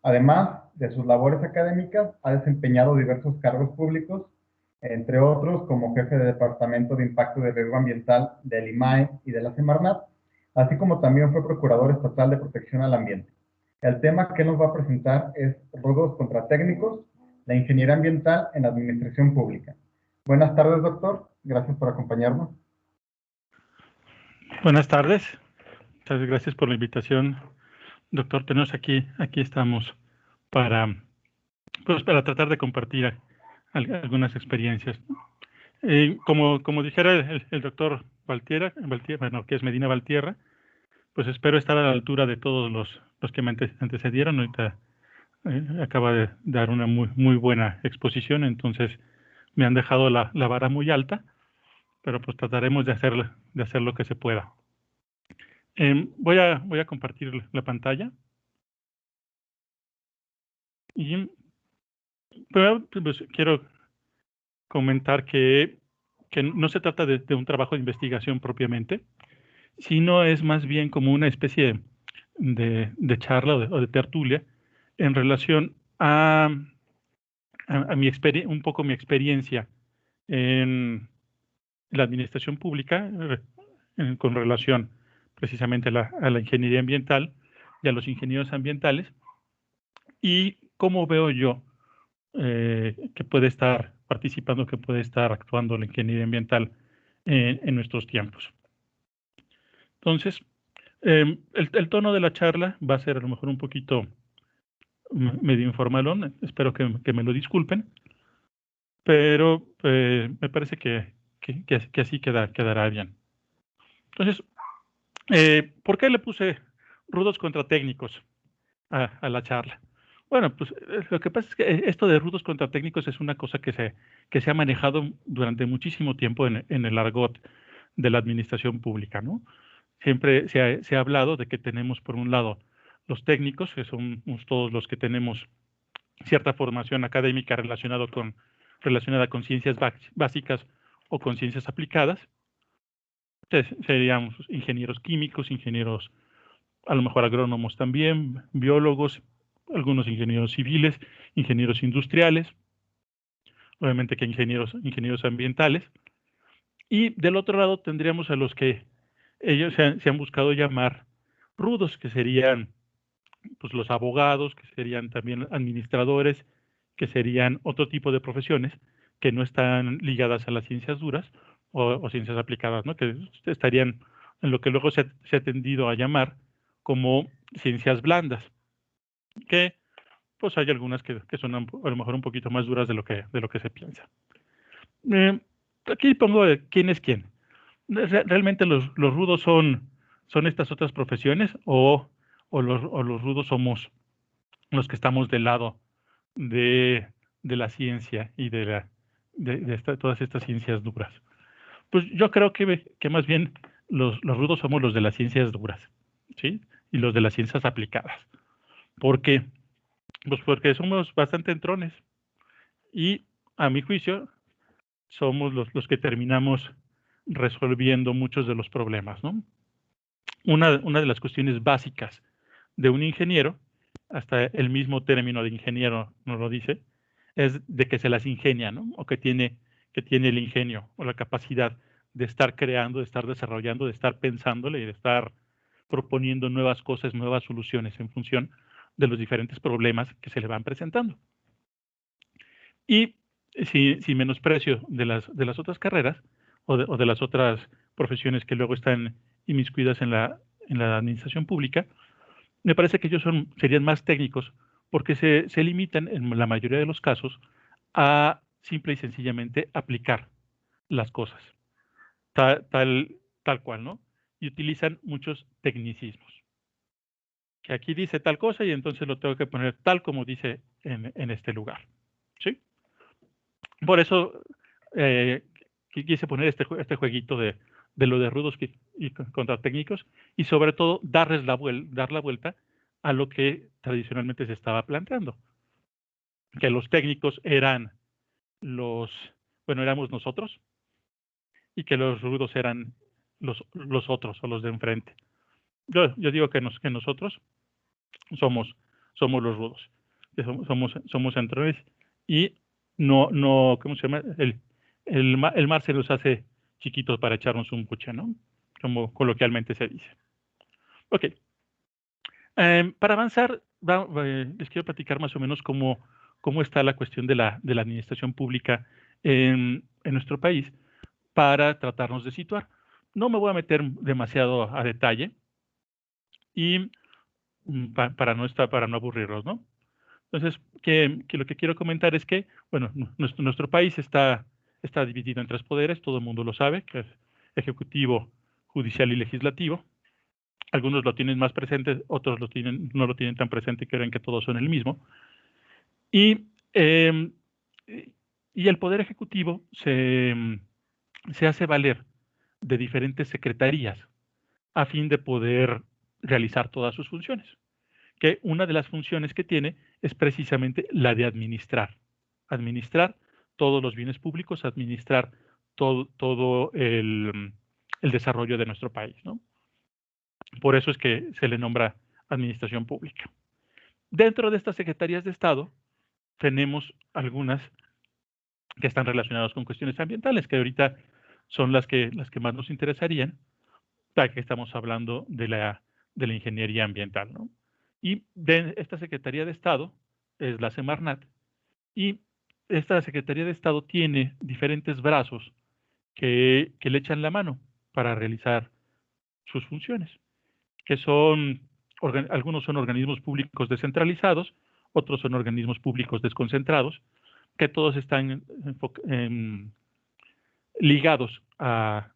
Además de sus labores académicas, ha desempeñado diversos cargos públicos, entre otros como jefe de Departamento de Impacto de Riesgo Ambiental del IMAE y de la Semarnat, así como también fue Procurador Estatal de Protección al Ambiente. El tema que nos va a presentar es rudos contra técnicos, la ingeniería ambiental en administración pública. Buenas tardes, doctor. Gracias por acompañarnos. Buenas tardes. Muchas gracias por la invitación, doctor. Tenemos aquí estamos para, pues, para tratar de compartir algunas experiencias. Como dijera el doctor Valtierra, bueno, que es Medina Valtierra, pues espero estar a la altura de todos los que me antecedieron. Ahorita acaba de dar una muy buena exposición, entonces me han dejado la vara muy alta, pero pues trataremos de hacer lo que se pueda. Voy a compartir la pantalla. Y pero, pues, quiero comentar que no se trata de un trabajo de investigación propiamente, sino es más bien como una especie de charla o de tertulia en relación a un poco mi experiencia en la administración pública con relación precisamente a la ingeniería ambiental y a los ingenieros ambientales, y cómo veo yo que puede estar participando, que puede estar actuando la ingeniería ambiental en nuestros tiempos. Entonces, el tono de la charla va a ser a lo mejor un poquito medio informalón, espero que me lo disculpen, pero me parece que así quedará bien. Entonces, ¿por qué le puse rudos contra técnicos a la charla? Bueno, pues lo que pasa es que esto de rudos contra técnicos es una cosa que se ha manejado durante muchísimo tiempo en el argot de la administración pública, ¿no? Siempre se ha hablado de que tenemos, por un lado, los técnicos, que somos todos los que tenemos cierta formación académica relacionada con ciencias básicas o con ciencias aplicadas. Seríamos ingenieros químicos, ingenieros, a lo mejor agrónomos también, biólogos, algunos ingenieros civiles, ingenieros industriales, obviamente que ingenieros ambientales. Y del otro lado tendríamos a los que ellos se han buscado llamar rudos, que serían pues los abogados, que serían también administradores, que serían otro tipo de profesiones que no están ligadas a las ciencias duras o ciencias aplicadas, ¿no? Que estarían en lo que luego se ha tendido a llamar como ciencias blandas, que pues hay algunas que son a lo mejor un poquito más duras de lo que se piensa. Aquí pongo quién es quién. ¿Realmente los rudos son estas otras profesiones o los rudos somos los que estamos del lado de la ciencia y de todas estas ciencias duras? Pues yo creo que más bien los rudos somos los de las ciencias duras, ¿sí? Y los de las ciencias aplicadas. ¿Por qué? Pues porque somos bastante entrones y, a mi juicio, somos los que terminamos resolviendo muchos de los problemas, ¿no? Una de las cuestiones básicas de un ingeniero, hasta el mismo término de ingeniero nos lo dice, es de que se las ingenia, ¿no? O que tiene el ingenio o la capacidad de estar creando, de estar desarrollando, de estar pensándole y de estar proponiendo nuevas cosas, nuevas soluciones en función de los diferentes problemas que se le van presentando. Y sin menosprecio de las otras carreras o de las otras profesiones que luego están inmiscuidas en la administración pública, me parece que ellos serían más técnicos porque se limitan en la mayoría de los casos a simple y sencillamente aplicar las cosas, tal cual, ¿no? Y utilizan muchos tecnicismos. Que aquí dice tal cosa y entonces lo tengo que poner tal como dice en este lugar, ¿sí? Por eso quise poner este jueguito de lo de rudos y contra técnicos, y sobre todo dar la vuelta a lo que tradicionalmente se estaba planteando, que los técnicos eran éramos nosotros, y que los rudos eran los otros o los de enfrente. Yo digo que nosotros somos los rudos, que somos centrones, y no, ¿cómo se llama? El mar se nos hace chiquitos para echarnos un puche, ¿no? Como coloquialmente se dice. Ok. Para avanzar, les quiero platicar más o menos cómo está la cuestión de la administración pública en nuestro país para tratarnos de situar. No me voy a meter demasiado a detalle y para no aburrirlos, ¿no? Entonces, que lo que quiero comentar es que, bueno, nuestro país está dividido en tres poderes, todo el mundo lo sabe, que es ejecutivo, judicial y legislativo. Algunos lo tienen más presente, otros no lo tienen tan presente y creen que todos son el mismo. Y el poder ejecutivo se hace valer de diferentes secretarías a fin de poder realizar todas sus funciones. Que una de las funciones que tiene es precisamente la de administrar todos los bienes públicos, administrar todo el desarrollo de nuestro país, ¿no? Por eso es que se le nombra administración pública. Dentro de estas secretarías de Estado tenemos algunas que están relacionadas con cuestiones ambientales, que ahorita son las que más nos interesarían, ya que estamos hablando de la ingeniería ambiental, ¿no? Y de esta Secretaría de Estado es la Semarnat, y esta Secretaría de Estado tiene diferentes brazos que le echan la mano para realizar sus funciones, que son, algunos son organismos públicos descentralizados, otros son organismos públicos desconcentrados, que todos están ligados a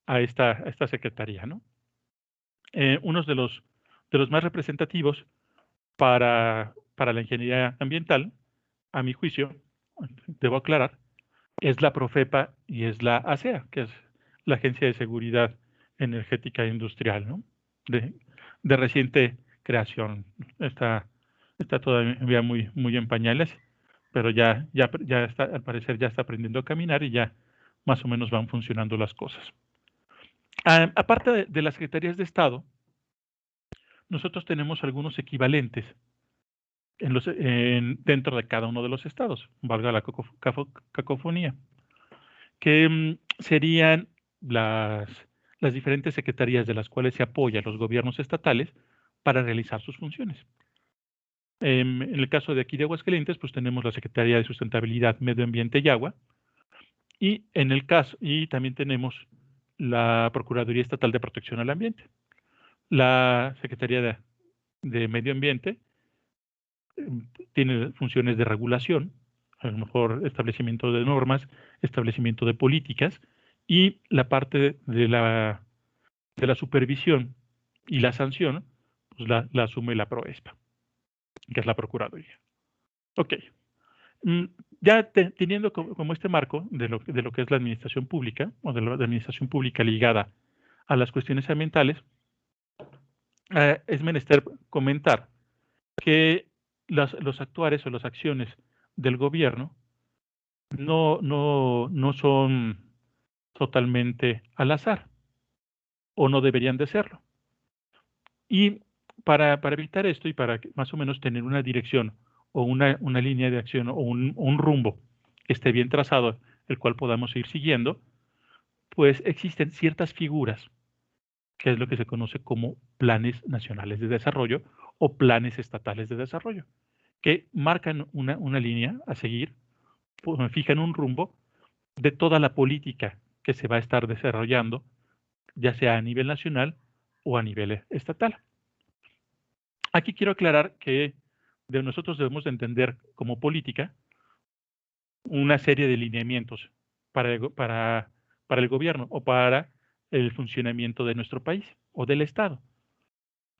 esta Secretaría, ¿no? Unos de los más representativos para la ingeniería ambiental, a mi juicio, debo aclarar, es la Profepa y es la ASEA, que es la Agencia de Seguridad Energética e Industrial, ¿no? De reciente creación. Está todavía muy en pañales, pero ya está, al parecer ya está aprendiendo a caminar y ya más o menos van funcionando las cosas. Aparte de las secretarías de Estado, nosotros tenemos algunos equivalentes dentro de cada uno de los estados, valga la cacofonía, que serían las diferentes secretarías de las cuales se apoya a los gobiernos estatales para realizar sus funciones. En el caso de aquí de Aguascalientes, pues tenemos la Secretaría de Sustentabilidad, Medio Ambiente y Agua, y también tenemos la Procuraduría Estatal de Protección al Ambiente. La Secretaría de Medio Ambiente tiene funciones de regulación, a lo mejor establecimiento de normas, establecimiento de políticas, y la parte de la supervisión y la sanción, pues la asume la PROESPA, que es la Procuraduría. Ok. Ya teniendo como este marco de lo que es la administración pública, o de la administración pública ligada a las cuestiones ambientales, es menester comentar que los actuares o las acciones del gobierno no son totalmente al azar, o no deberían de serlo. Y para evitar esto y para más o menos tener una dirección o una línea de acción o un rumbo que esté bien trazado, el cual podamos ir siguiendo, pues existen ciertas figuras, que es lo que se conoce como planes nacionales de desarrollo o planes estatales de desarrollo, que marcan una línea a seguir, fijan un rumbo de toda la política que se va a estar desarrollando, ya sea a nivel nacional o a nivel estatal. Aquí quiero aclarar que nosotros debemos de entender como política una serie de lineamientos para el gobierno o para el funcionamiento de nuestro país o del Estado,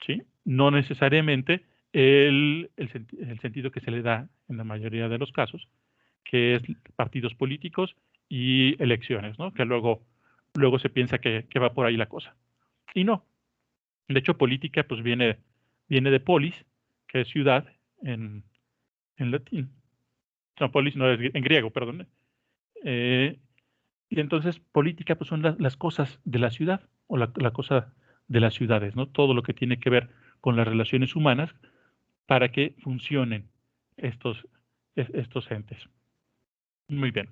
¿sí? No necesariamente el sentido que se le da en la mayoría de los casos, que es partidos políticos y elecciones, ¿no? Que luego se piensa que va por ahí la cosa. Y no. De hecho, política pues viene de polis, que es ciudad en latín. No, polis no es en griego, perdón. Y entonces política pues son las cosas de la ciudad o la cosa de las ciudades, ¿no? Todo lo que tiene que ver con las relaciones humanas para que funcionen estos entes. Muy bien.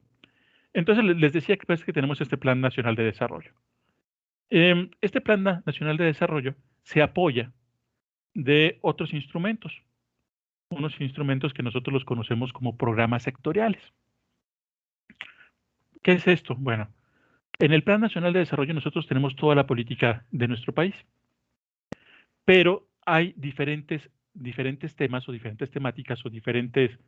Entonces les decía que parece que tenemos este Plan Nacional de Desarrollo. Este Plan Nacional de Desarrollo se apoya de otros instrumentos, unos instrumentos que nosotros los conocemos como programas sectoriales. ¿Qué es esto? Bueno, en el Plan Nacional de Desarrollo nosotros tenemos toda la política de nuestro país, pero hay diferentes temas o diferentes temáticas o diferentes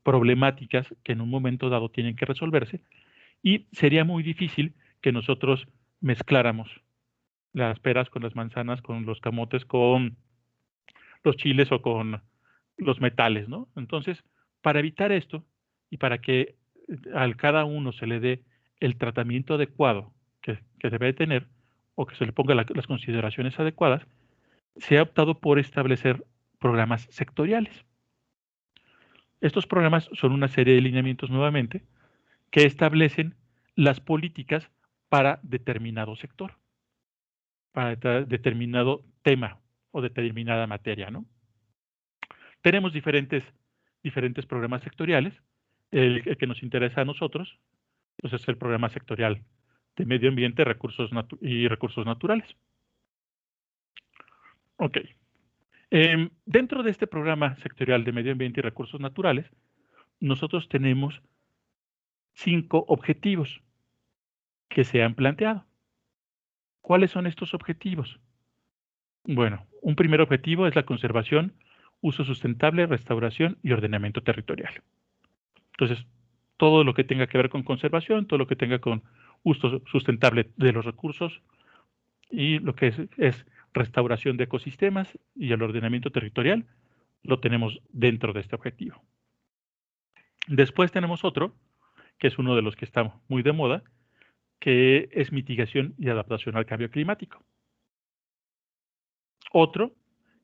problemáticas que en un momento dado tienen que resolverse y sería muy difícil que nosotros mezcláramos las peras con las manzanas, con los camotes, con los chiles o con los metales, ¿no? Entonces, para evitar esto y para que a cada uno se le dé el tratamiento adecuado que debe tener o que se le ponga las consideraciones adecuadas, se ha optado por establecer programas sectoriales. Estos programas son una serie de lineamientos nuevamente que establecen las políticas para determinado sector, para determinado tema o determinada materia, ¿no? Tenemos diferentes programas sectoriales. El que nos interesa a nosotros pues es el programa sectorial de medio ambiente, recursos naturales. Ok. Dentro de este programa sectorial de medio ambiente y recursos naturales, nosotros tenemos 5 objetivos que se han planteado. ¿Cuáles son estos objetivos? Bueno, un primer objetivo es la conservación, uso sustentable, restauración y ordenamiento territorial. Entonces, todo lo que tenga que ver con conservación, todo lo que tenga con uso sustentable de los recursos y lo que es restauración de ecosistemas y el ordenamiento territorial, lo tenemos dentro de este objetivo. Después tenemos otro, que es uno de los que está muy de moda, que es mitigación y adaptación al cambio climático. Otro,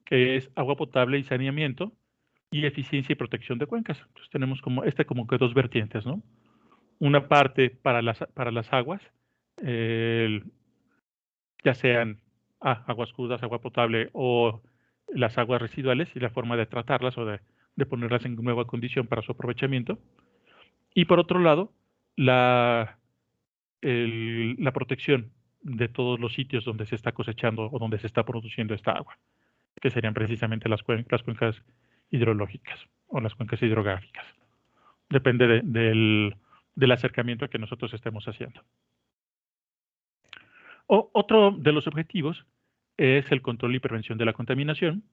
que es agua potable y saneamiento, y eficiencia y protección de cuencas. Entonces tenemos como que dos vertientes, ¿no? Una parte para las aguas, ya sean aguas crudas, agua potable o las aguas residuales y la forma de tratarlas o de ponerlas en nueva condición para su aprovechamiento. Y por otro lado, la protección de todos los sitios donde se está cosechando o donde se está produciendo esta agua, que serían precisamente las cuencas hidrológicas o las cuencas hidrográficas. Depende del acercamiento que nosotros estemos haciendo. Otro de los objetivos es el control y prevención de la contaminación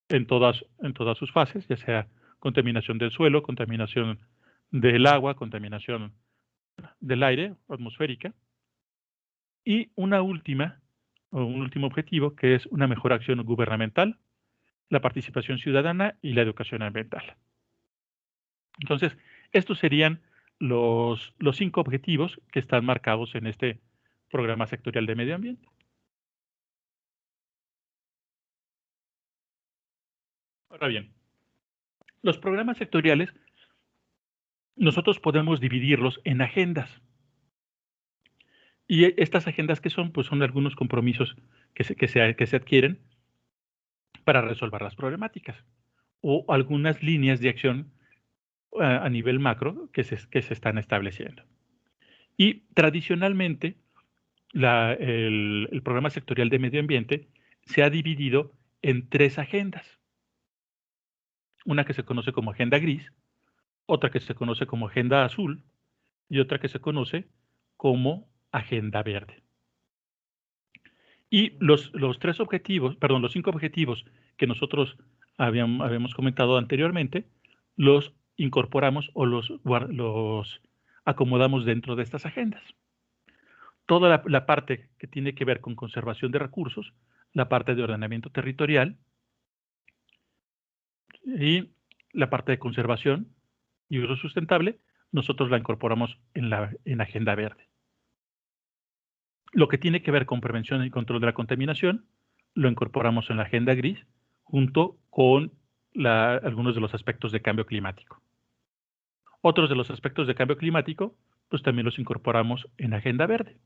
en todas sus fases, ya sea contaminación del suelo, contaminación del agua, contaminación del aire, atmosférica. Y un último objetivo, que es una mejor acción gubernamental, la participación ciudadana y la educación ambiental. Entonces, estos serían los 5 objetivos que están marcados en este programa sectorial de medio ambiente. Ahora bien, los programas sectoriales nosotros podemos dividirlos en agendas. Y estas agendas que son, pues son algunos compromisos que se adquieren para resolver las problemáticas o algunas líneas de acción a nivel macro que se están estableciendo. Y tradicionalmente el programa sectorial de medio ambiente se ha dividido en 3 agendas. Una que se conoce como agenda gris, otra que se conoce como agenda azul y otra que se conoce como agenda verde. Y los 5 objetivos que nosotros habíamos comentado anteriormente, los incorporamos o los acomodamos dentro de estas agendas. Toda la parte que tiene que ver con conservación de recursos, la parte de ordenamiento territorial y la parte de conservación y uso sustentable, nosotros la incorporamos en Agenda Verde. Lo que tiene que ver con prevención y control de la contaminación, lo incorporamos en la Agenda Gris, junto con algunos de los aspectos de cambio climático. Otros de los aspectos de cambio climático, pues también los incorporamos en Agenda Verde.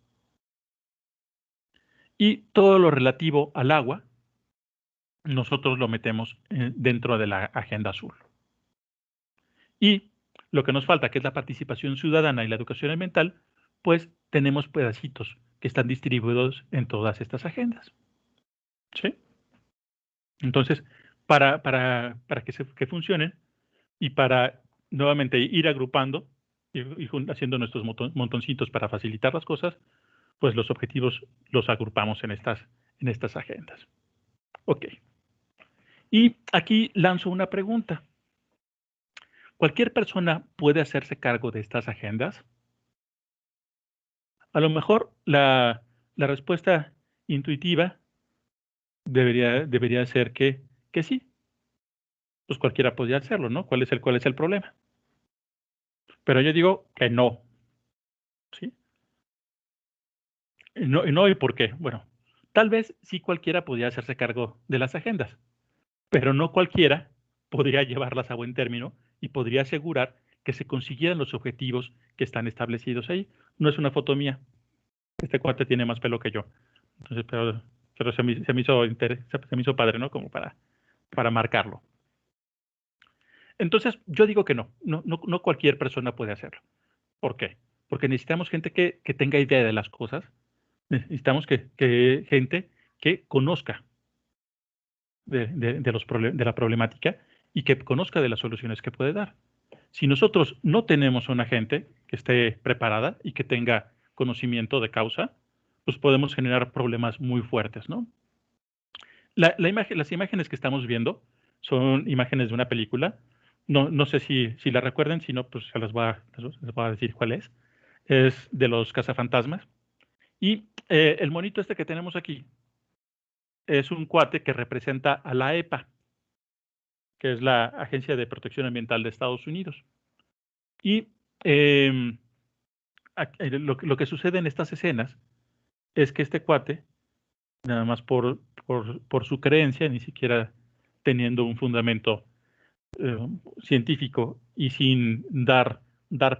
Y todo lo relativo al agua, nosotros lo metemos dentro de la Agenda Azul. Y lo que nos falta, que es la participación ciudadana y la educación ambiental, pues tenemos pedacitos que están distribuidos en todas estas agendas. ¿Sí? Entonces, para que funcionen y para nuevamente ir agrupando y haciendo nuestros montoncitos para facilitar las cosas, pues los objetivos los agrupamos en estas agendas. Ok. Y aquí lanzo una pregunta. ¿Cualquier persona puede hacerse cargo de estas agendas? A lo mejor la respuesta intuitiva debería ser que sí. Pues cualquiera podría hacerlo, ¿no? ¿Cuál es el problema? Pero yo digo que no. ¿Sí? No, ¿y por qué? Bueno, tal vez sí cualquiera podría hacerse cargo de las agendas, pero no cualquiera podría llevarlas a buen término y podría asegurar que se consiguieran los objetivos que están establecidos ahí. No es una foto mía. Este cuate tiene más pelo que yo. Entonces, pero se me hizo padre, ¿no? Como para marcarlo. Entonces, yo digo que no cualquier persona puede hacerlo. ¿Por qué? Porque necesitamos gente que tenga idea de las cosas. Necesitamos gente que conozca de la problemática y que conozca de las soluciones que puede dar. Si nosotros no tenemos una gente que esté preparada y que tenga conocimiento de causa, pues podemos generar problemas muy fuertes, ¿no? Las imágenes que estamos viendo son imágenes de una película. No sé si la recuerden, si no, pues se les voy a decir cuál es. Es de los cazafantasmas. Y el monito este que tenemos aquí es un cuate que representa a la EPA, que es la Agencia de Protección Ambiental de Estados Unidos. Y lo que sucede en estas escenas es que este cuate, nada más por su creencia, ni siquiera teniendo un fundamento científico y sin dar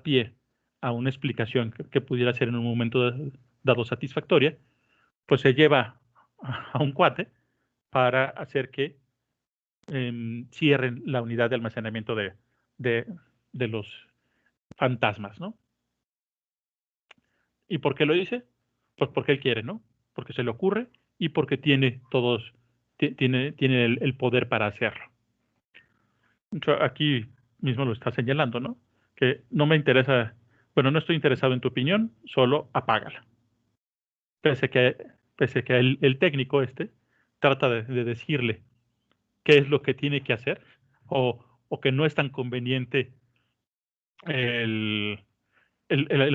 pie a una explicación que pudiera ser en un momento dado satisfactoria, pues se lleva a un cuate para hacer que cierren la unidad de almacenamiento de los fantasmas, ¿no? ¿Y por qué lo dice? Pues porque él quiere, ¿no? Porque se le ocurre y porque tiene el poder para hacerlo. Aquí mismo lo está señalando, ¿no? Que no me interesa, bueno, no estoy interesado en tu opinión, solo apágala. Pese que el técnico trata de decirle qué es lo que tiene que hacer o que no es tan conveniente el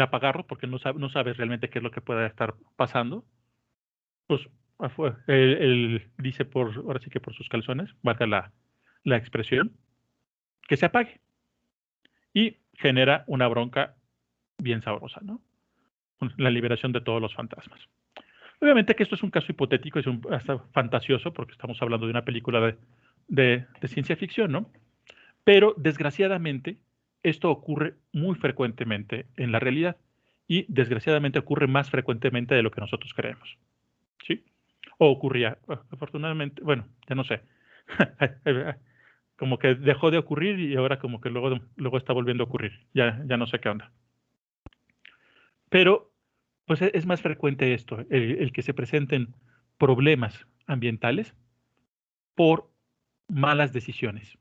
apagarlo porque no sabes realmente qué es lo que pueda estar pasando, pues él dice ahora sí que por sus calzones, valga la expresión, que se apague y genera una bronca bien sabrosa, ¿no? La liberación de todos los fantasmas. Obviamente que esto es un caso hipotético, es hasta fantasioso porque estamos hablando de una película de ciencia ficción, ¿no? Pero desgraciadamente esto ocurre muy frecuentemente en la realidad y desgraciadamente ocurre más frecuentemente de lo que nosotros creemos, ¿sí? O ocurría, afortunadamente, bueno, ya no sé, como que dejó de ocurrir y ahora como que luego está volviendo a ocurrir, ya no sé qué onda. Pero pues es más frecuente esto, el que se presenten problemas ambientales por malas decisiones,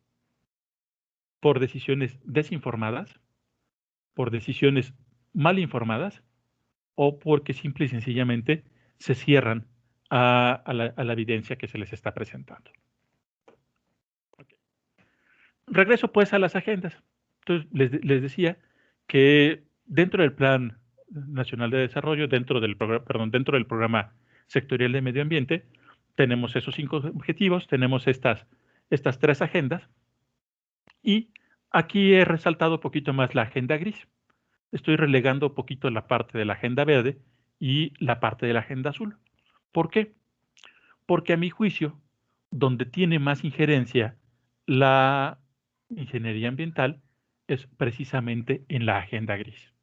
por decisiones desinformadas, por decisiones mal informadas o porque simple y sencillamente se cierran a la evidencia que se les está presentando. regreso pues a las agendas. Entonces, les decía que dentro del Plan Nacional de Desarrollo, dentro del programa sectorial de medio ambiente, tenemos esos 5 objetivos, tenemos estas 3 agendas, y aquí he resaltado un poquito más la agenda gris. Estoy relegando un poquito la parte de la agenda verde y la parte de la agenda azul. ¿Por qué? Porque a mi juicio, donde tiene más injerencia la ingeniería ambiental es precisamente en la agenda gris.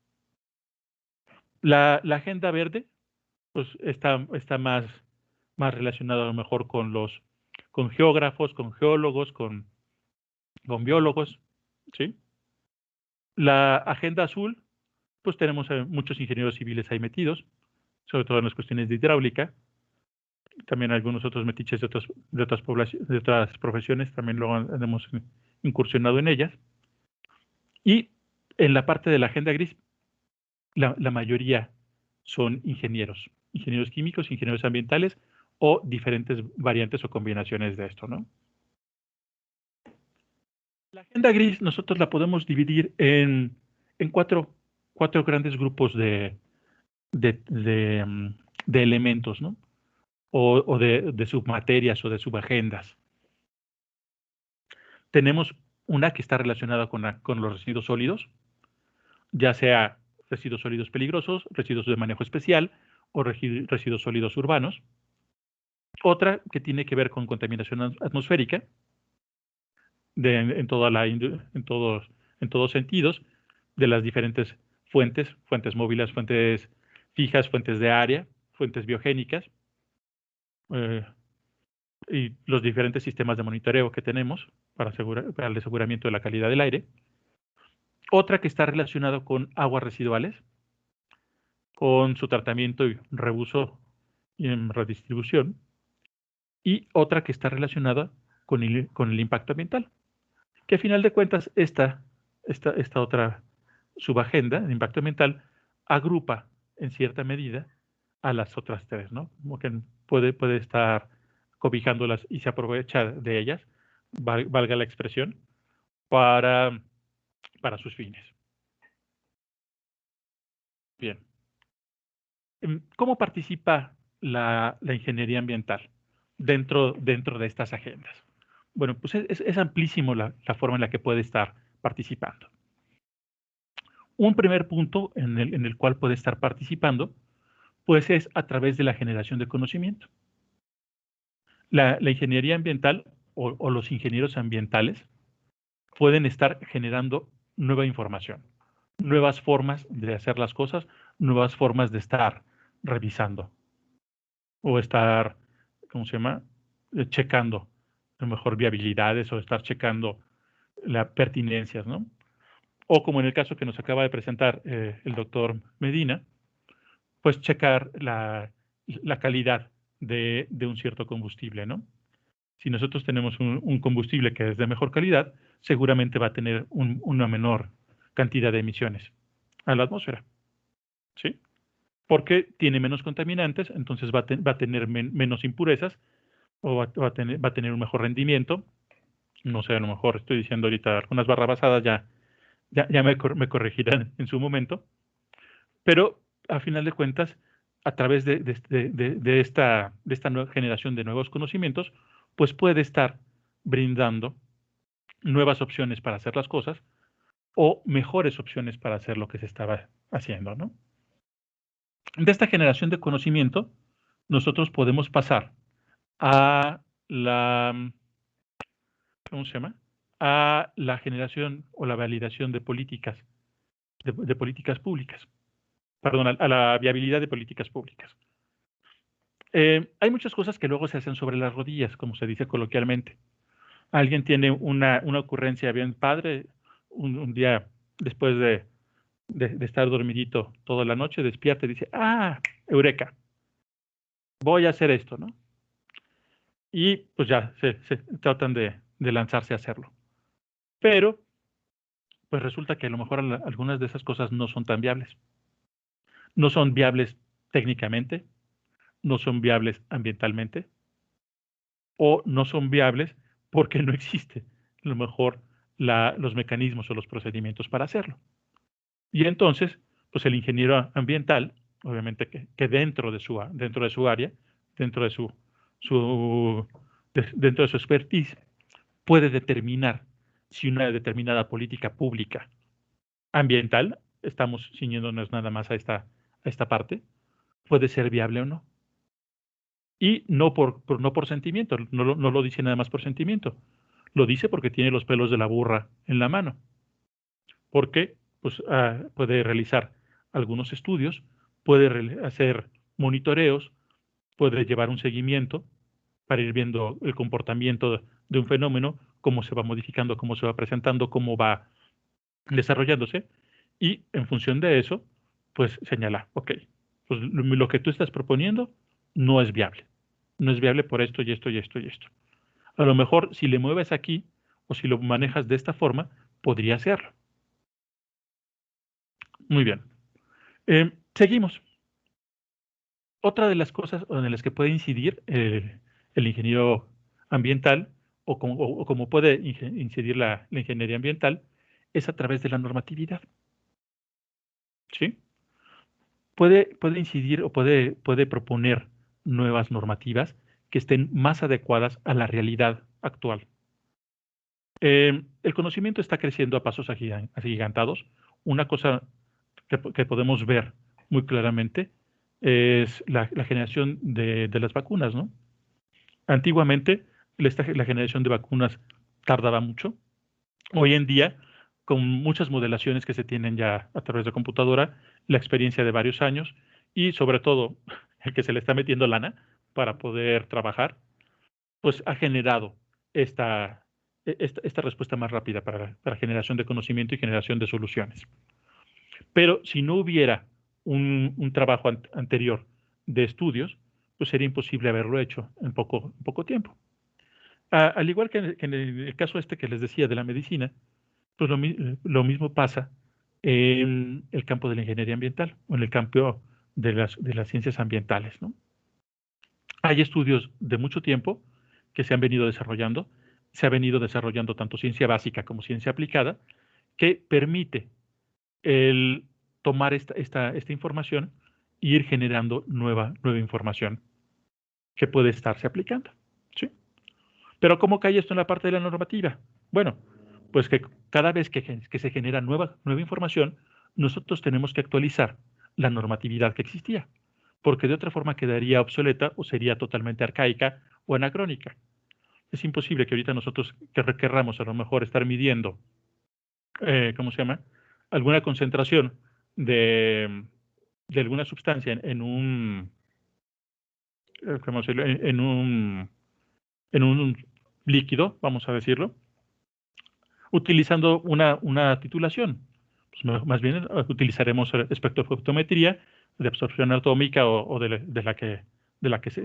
La agenda verde pues está más relacionada a lo mejor con geógrafos, con geólogos, con biólogos, ¿sí? La agenda azul, pues tenemos muchos ingenieros civiles ahí metidos, sobre todo en las cuestiones de hidráulica, también algunos otros metiches de otras profesiones, también lo hemos incursionado en ellas. Y en la parte de la agenda gris, la mayoría son ingenieros químicos, ingenieros ambientales o diferentes variantes o combinaciones de esto, ¿no? La agenda gris nosotros la podemos dividir en cuatro grandes grupos de elementos, ¿no? O de submaterias o de subagendas. Tenemos una que está relacionada con los residuos sólidos, ya sea residuos sólidos peligrosos, residuos de manejo especial o residuos sólidos urbanos. Otra que tiene que ver con contaminación atmosférica, en todos sentidos, de las diferentes fuentes móviles, fuentes fijas, fuentes de área, fuentes biogénicas, y los diferentes sistemas de monitoreo que tenemos para el aseguramiento de la calidad del aire. Otra que está relacionada con aguas residuales, con su tratamiento y reuso y en redistribución. Y otra que está relacionada con el impacto ambiental, que a final de cuentas esta otra subagenda de impacto ambiental agrupa en cierta medida a las otras 3, ¿no? Como que puede estar cobijándolas y se aprovecha de ellas, valga la expresión, para sus fines. Bien. ¿Cómo participa la ingeniería ambiental dentro de estas agendas? Bueno, pues es amplísimo la forma en la que puede estar participando. Un primer punto en el cual puede estar participando, pues es a través de la generación de conocimiento. La ingeniería ambiental o los ingenieros ambientales pueden estar generando nueva información, nuevas formas de hacer las cosas, nuevas formas de estar revisando o estar, ¿cómo se llama? Checando a lo mejor viabilidades o estar checando las pertinencias, ¿no? O como en el caso que nos acaba de presentar el doctor Medina, pues checar la calidad de un cierto combustible, ¿no? Si nosotros tenemos un combustible que es de mejor calidad, seguramente va a tener una menor cantidad de emisiones a la atmósfera, ¿sí? Porque tiene menos contaminantes, entonces va a tener menos impurezas o va a tener un mejor rendimiento. No sé, a lo mejor estoy diciendo ahorita algunas barrabasadas, ya me corregirán en su momento, pero a final de cuentas, a través de esta nueva generación de nuevos conocimientos, pues puede estar brindando nuevas opciones para hacer las cosas o mejores opciones para hacer lo que se estaba haciendo, ¿no? De esta generación de conocimiento, nosotros podemos pasar a la, ¿cómo se llama? A la generación o la validación de políticas, de políticas públicas. Perdón, a la viabilidad de políticas públicas. Hay muchas cosas que luego se hacen sobre las rodillas, como se dice coloquialmente. Alguien tiene una ocurrencia bien padre, un día después de estar dormidito toda la noche, despierta y dice, eureka, voy a hacer esto, ¿no? Y pues ya se tratan de lanzarse a hacerlo. Pero, pues resulta que a lo mejor algunas de esas cosas no son tan viables. No son viables técnicamente, no son viables ambientalmente, o no son viables porque no existe a lo mejor los mecanismos o los procedimientos para hacerlo. Y entonces, pues el ingeniero ambiental, obviamente que dentro de su área, dentro de dentro de su expertise, puede determinar si una determinada política pública ambiental, estamos ciñéndonos nada más a esta parte, puede ser viable o no. Y no por sentimiento, no lo dice nada más por sentimiento, lo dice porque tiene los pelos de la burra en la mano. Porque pues, puede realizar algunos estudios, puede hacer monitoreos, puede llevar un seguimiento para ir viendo el comportamiento de un fenómeno, cómo se va modificando, cómo se va presentando, cómo va desarrollándose, y en función de eso, pues señala, ok, pues lo que tú estás proponiendo no es viable. No es viable por esto y esto y esto y esto. A lo mejor si le mueves aquí o si lo manejas de esta forma, podría hacerlo. Muy bien. Seguimos. Otra de las cosas en las que puede incidir el ingeniero ambiental o como puede incidir la ingeniería ambiental es a través de la normatividad. ¿Sí? Puede incidir o puede proponer nuevas normativas que estén más adecuadas a la realidad actual. El conocimiento está creciendo a pasos agigantados. Una cosa que podemos ver muy claramente es la generación de las vacunas, ¿no? Antiguamente, la generación de vacunas tardaba mucho. Hoy en día, con muchas modelaciones que se tienen ya a través de computadora, la experiencia de varios años y sobre todo el que se le está metiendo lana para poder trabajar, pues ha generado esta respuesta más rápida para generación de conocimiento y generación de soluciones. Pero si no hubiera un trabajo anterior de estudios, pues sería imposible haberlo hecho en poco tiempo. Al igual que en el caso que les decía de la medicina, pues lo mismo pasa en el campo de la ingeniería ambiental o en el campo de las ciencias ambientales, ¿no? Hay estudios de mucho tiempo que se han venido desarrollando. Se ha venido desarrollando tanto ciencia básica como ciencia aplicada, que permite el tomar esta información e ir generando nueva información que puede estarse aplicando. ¿Sí? Pero ¿cómo cae esto en la parte de la normativa? Bueno, pues que cada vez que se genera nueva información, nosotros tenemos que actualizar la normatividad que existía, porque de otra forma quedaría obsoleta o sería totalmente arcaica o anacrónica. Es imposible que ahorita nosotros querramos a lo mejor estar midiendo, ¿cómo se llama? Alguna concentración de alguna sustancia en un, ¿cómo decirlo? En un líquido, vamos a decirlo, utilizando una titulación. Pues más bien utilizaremos espectrofotometría de absorción atómica o de la que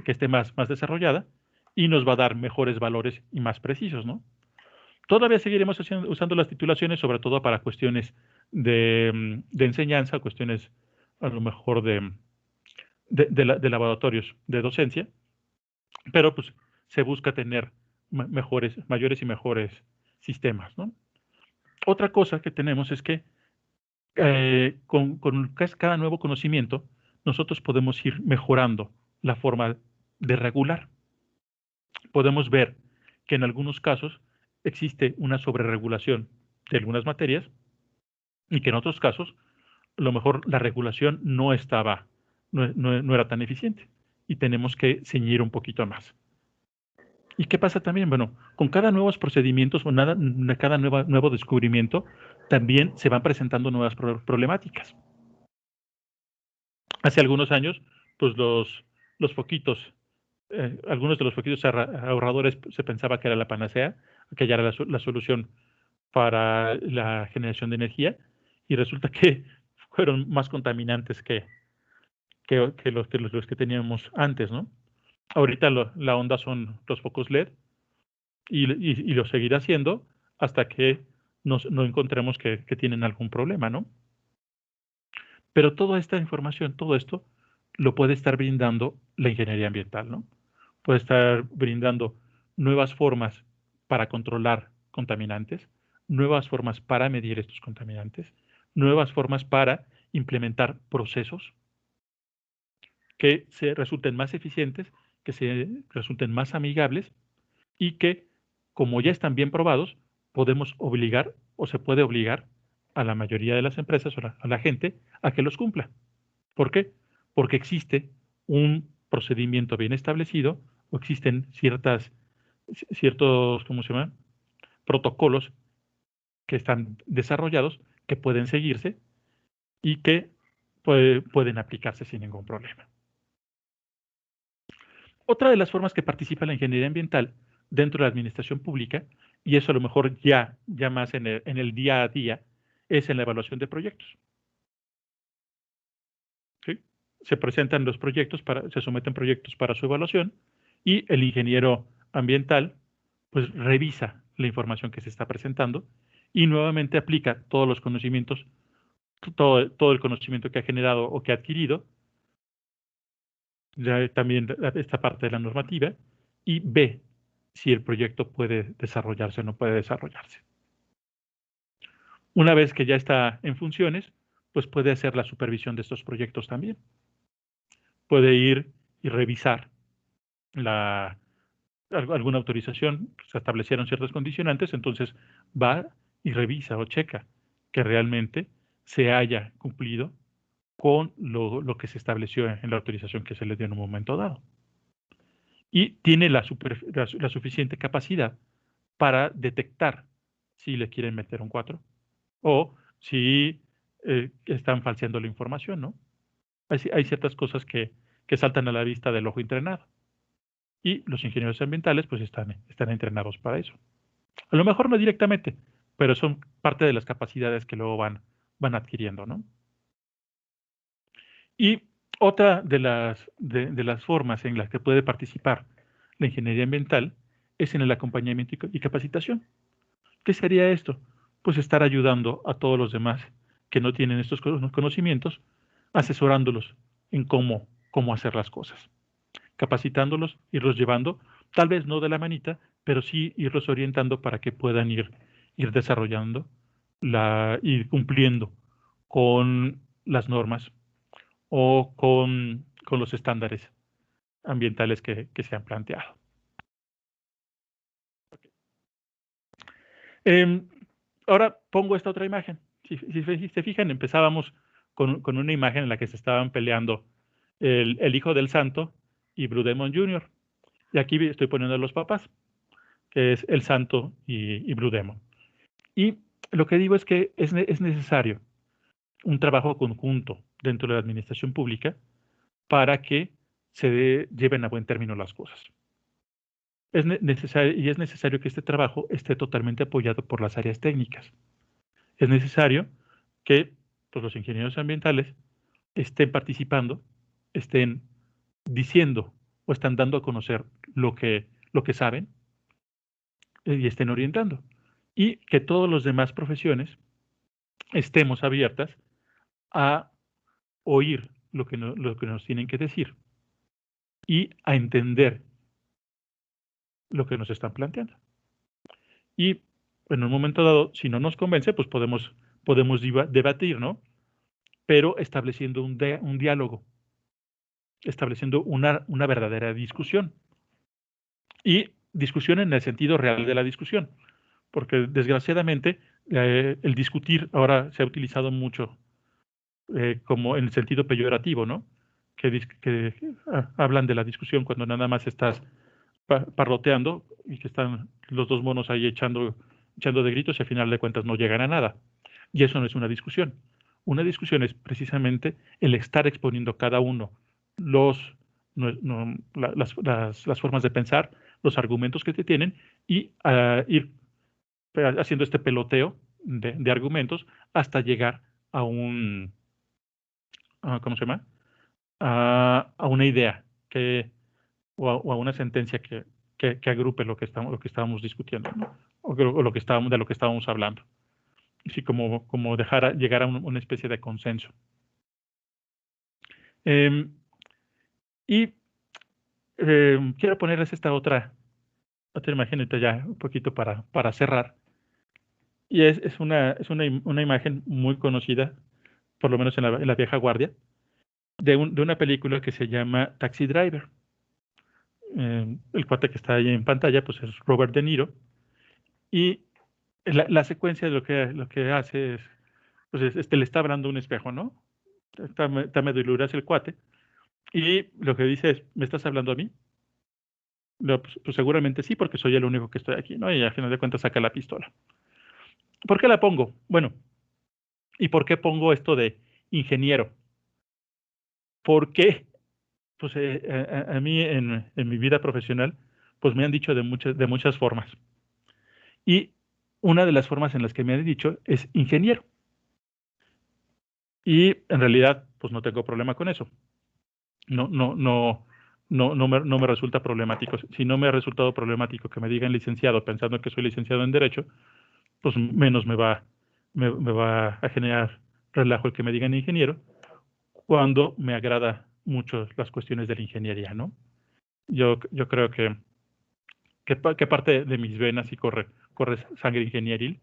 esté más desarrollada, y nos va a dar mejores valores y más precisos, ¿no? Todavía seguiremos usando las titulaciones, sobre todo para cuestiones de enseñanza, cuestiones a lo mejor de laboratorios de docencia, pero pues se busca tener mayores y mejores sistemas, ¿no? Otra cosa que tenemos es que con cada nuevo conocimiento, nosotros podemos ir mejorando la forma de regular. Podemos ver que en algunos casos existe una sobreregulación de algunas materias y que en otros casos, a lo mejor la regulación no era tan eficiente y tenemos que ceñir un poquito más. ¿Y qué pasa también? Bueno, con cada nuevos procedimientos o cada nuevo descubrimiento, también se van presentando nuevas problemáticas. Hace algunos años, pues los foquitos, algunos de los foquitos ahorradores se pensaba que era la panacea, que ya era la solución para la generación de energía, y resulta que fueron más contaminantes que los que teníamos antes, ¿no? Ahorita la onda son los focos LED, y lo seguirá haciendo hasta que no encontremos que tienen algún problema, ¿no? Pero toda esta información, todo esto, lo puede estar brindando la ingeniería ambiental, ¿no? Puede estar brindando nuevas formas para controlar contaminantes, nuevas formas para medir estos contaminantes, nuevas formas para implementar procesos que se resulten más eficientes, que se resulten más amigables y que, como ya están bien probados, podemos obligar o se puede obligar a la mayoría de las empresas o a la gente a que los cumpla. ¿Por qué? Porque existe un procedimiento bien establecido o existen ciertos, ¿cómo se llama? Protocolos que están desarrollados, que pueden seguirse y que pueden aplicarse sin ningún problema. Otra de las formas que participa la ingeniería ambiental dentro de la administración pública, y eso a lo mejor ya más en el día a día, es en la evaluación de proyectos. ¿Sí? Se presentan los proyectos, se someten proyectos para su evaluación y el ingeniero ambiental pues revisa la información que se está presentando y nuevamente aplica todos los conocimientos, todo el conocimiento que ha generado o que ha adquirido, ya también esta parte de la normativa, y ve si el proyecto puede desarrollarse o no puede desarrollarse. Una vez que ya está en funciones, pues puede hacer la supervisión de estos proyectos también. Puede ir y revisar alguna autorización, se establecieron ciertas condicionantes, entonces va y revisa o checa que realmente se haya cumplido con lo que se estableció en la autorización que se le dio en un momento dado. Y tiene la suficiente capacidad para detectar si le quieren meter un 4 o si están falseando la información, ¿no? Hay ciertas cosas que saltan a la vista del ojo entrenado. Y los ingenieros ambientales pues están entrenados para eso. A lo mejor no directamente, pero son parte de las capacidades que luego van adquiriendo, ¿no? Y otra de las formas en las que puede participar la ingeniería ambiental es en el acompañamiento y capacitación. ¿Qué sería esto? Pues estar ayudando a todos los demás que no tienen estos conocimientos, asesorándolos en cómo hacer las cosas, capacitándolos, irlos llevando, tal vez no de la manita, pero sí irlos orientando para que puedan ir desarrollando ir cumpliendo con las normas o con los estándares ambientales que se han planteado. Ahora pongo esta otra imagen. Si se fijan, empezábamos con una imagen en la que se estaban peleando el hijo del santo y Blue Demon Jr. Y aquí estoy poniendo a los papás, que es el santo y Blue Demon. Y lo que digo es que es necesario un trabajo conjunto dentro de la administración pública para que se lleven a buen término las cosas. Es necesario que este trabajo esté totalmente apoyado por las áreas técnicas. Es necesario que pues, los ingenieros ambientales estén participando, estén diciendo o están dando a conocer lo que saben y estén orientando. Y que todas las demás profesiones estemos abiertas a oír lo que nos tienen que decir y a entender lo que nos están planteando. Y en un momento dado, si no nos convence, pues podemos debatir, ¿no? Pero estableciendo un diálogo, estableciendo una verdadera discusión. Y discusión en el sentido real de la discusión, porque desgraciadamente el discutir ahora se ha utilizado mucho como en el sentido peyorativo, ¿no? Que hablan de la discusión cuando nada más estás parloteando y que están los dos monos ahí echando de gritos y al final de cuentas no llegan a nada. Y eso no es una discusión. Una discusión es precisamente el estar exponiendo cada uno las formas de pensar, los argumentos que te tienen y ir haciendo este peloteo de argumentos hasta llegar a ¿cómo se llama? A una idea o a una sentencia que agrupe lo que estábamos discutiendo, ¿no? de lo que estábamos hablando. Así como llegar a una especie de consenso. Quiero ponerles esta otra imagen ya un poquito para cerrar. Y es una imagen muy conocida, por lo menos en la vieja guardia, de una película que se llama Taxi Driver. El cuate que está ahí en pantalla, pues es Robert De Niro. Y la secuencia de lo que hace es, pues le está hablando un espejo, ¿no? Está medio iluras el cuate. Y lo que dice es, ¿me estás hablando a mí? No, pues seguramente sí, porque soy el único que estoy aquí, ¿no? Y al final de cuentas saca la pistola. ¿Por qué la pongo? Bueno, ¿y por qué pongo esto de ingeniero? ¿Por qué? Pues a mí en mi vida profesional, pues me han dicho de muchas formas. Y una de las formas en las que me han dicho es ingeniero. Y en realidad, pues no tengo problema con eso. No me resulta problemático. Si no me ha resultado problemático que me digan licenciado pensando que soy licenciado en Derecho, pues menos me va a generar relajo el que me digan ingeniero, cuando me agrada mucho las cuestiones de la ingeniería, ¿no? Yo creo que parte de mis venas y corre sangre ingenieril,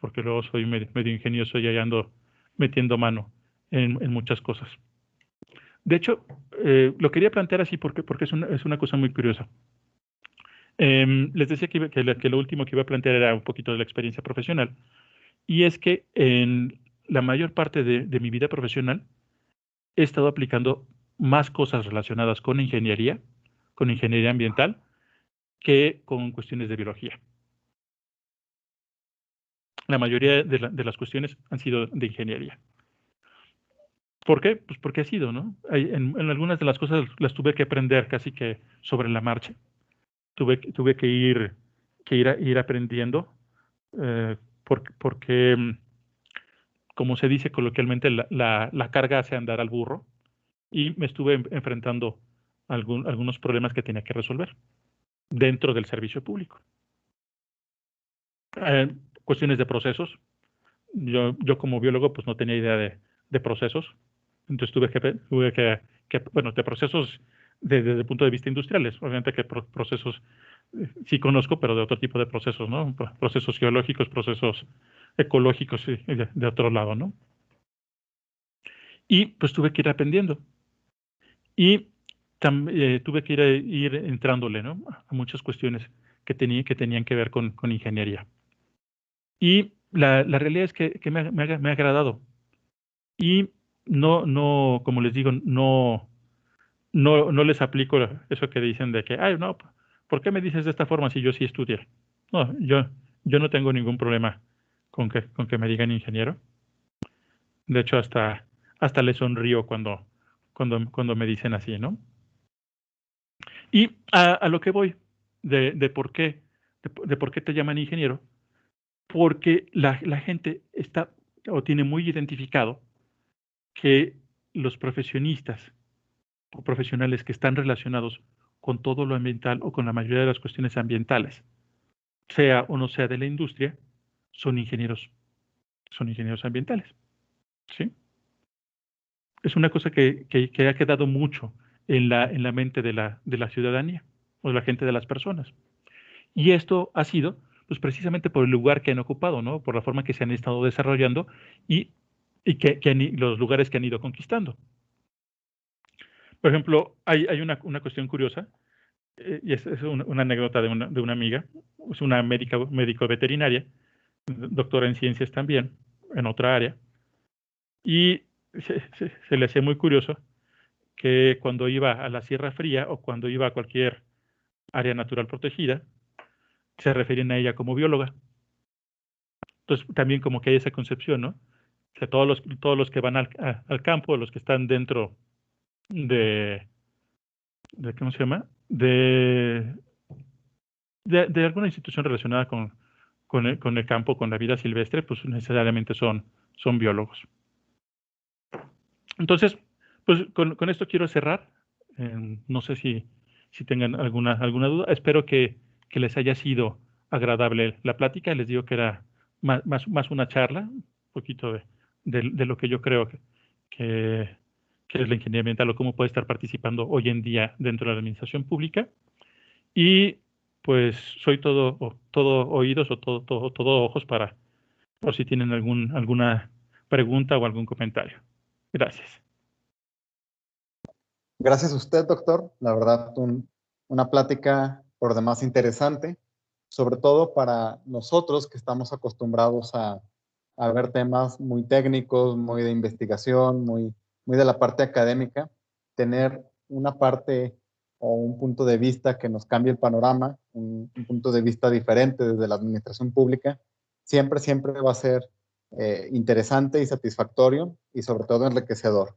porque luego soy medio ingenioso y ahí ando metiendo mano en muchas cosas. De hecho, lo quería plantear así porque es una cosa muy curiosa. Les decía que lo último que iba a plantear era un poquito de la experiencia profesional, y es que en la mayor parte de mi vida profesional he estado aplicando más cosas relacionadas con ingeniería ambiental, que con cuestiones de biología. La mayoría de las cuestiones han sido de ingeniería. ¿Por qué? Pues porque ha sido, ¿no? En algunas de las cosas las tuve que aprender casi que sobre la marcha. Tuve que ir aprendiendo, porque, como se dice coloquialmente, la carga hace andar al burro, y me estuve enfrentando algunos problemas que tenía que resolver dentro del servicio público. Cuestiones de procesos. Yo como biólogo pues no tenía idea de procesos, entonces bueno, de procesos desde el punto de vista industriales. Obviamente que procesos sí conozco, pero de otro tipo de procesos, ¿no? Procesos geológicos, procesos ecológicos y de otro lado, ¿no? Y pues tuve que ir aprendiendo. Y tuve que ir entrándole, ¿no? A muchas cuestiones que tenían que ver con ingeniería. Y la realidad es que me ha agradado. Y como les digo, no les aplico eso que dicen de que, ay, no, ¿por qué me dices de esta forma si yo sí estudié? No, yo no tengo ningún problema con que me digan ingeniero. De hecho, hasta les sonrío cuando me dicen así, ¿no? Y a lo que voy, de por qué, de por qué te llaman ingeniero, porque la gente está o tiene muy identificado que los profesionistas o profesionales que están relacionados con todo lo ambiental o con la mayoría de las cuestiones ambientales, sea o no sea de la industria, son ingenieros ambientales, ¿sí? Es una cosa que ha quedado mucho en la mente de la ciudadanía o de la gente, de las personas. Y esto ha sido, pues, precisamente por el lugar que han ocupado, ¿no? Por la forma que se han estado desarrollando y los lugares que han ido conquistando. Por ejemplo, hay una cuestión curiosa, y es una anécdota de una amiga. Es una médico veterinaria, doctora en ciencias también, en otra área, y se le hacía muy curioso que cuando iba a la Sierra Fría o cuando iba a cualquier área natural protegida, se referían a ella como bióloga. Entonces, también como que hay esa concepción, ¿no? O sea, todos los que van al campo, los que están dentro de ¿cómo se llama? De alguna institución relacionada con el campo, con la vida silvestre, pues necesariamente son biólogos. Entonces, pues con esto quiero cerrar. No sé si tengan alguna duda. Espero que les haya sido agradable la plática. Les digo que era más una charla, un poquito de lo que yo creo que es la ingeniería ambiental o cómo puede estar participando hoy en día dentro de la administración pública. Y pues soy todo oídos o todo ojos para por si tienen alguna pregunta o algún comentario. Gracias. Gracias a usted, doctor. La verdad, una plática por demás interesante, sobre todo para nosotros que estamos acostumbrados a ver temas muy técnicos, muy de investigación, muy de la parte académica. Tener una parte o un punto de vista que nos cambie el panorama, un punto de vista diferente desde la administración pública, siempre va a ser interesante y satisfactorio y sobre todo enriquecedor.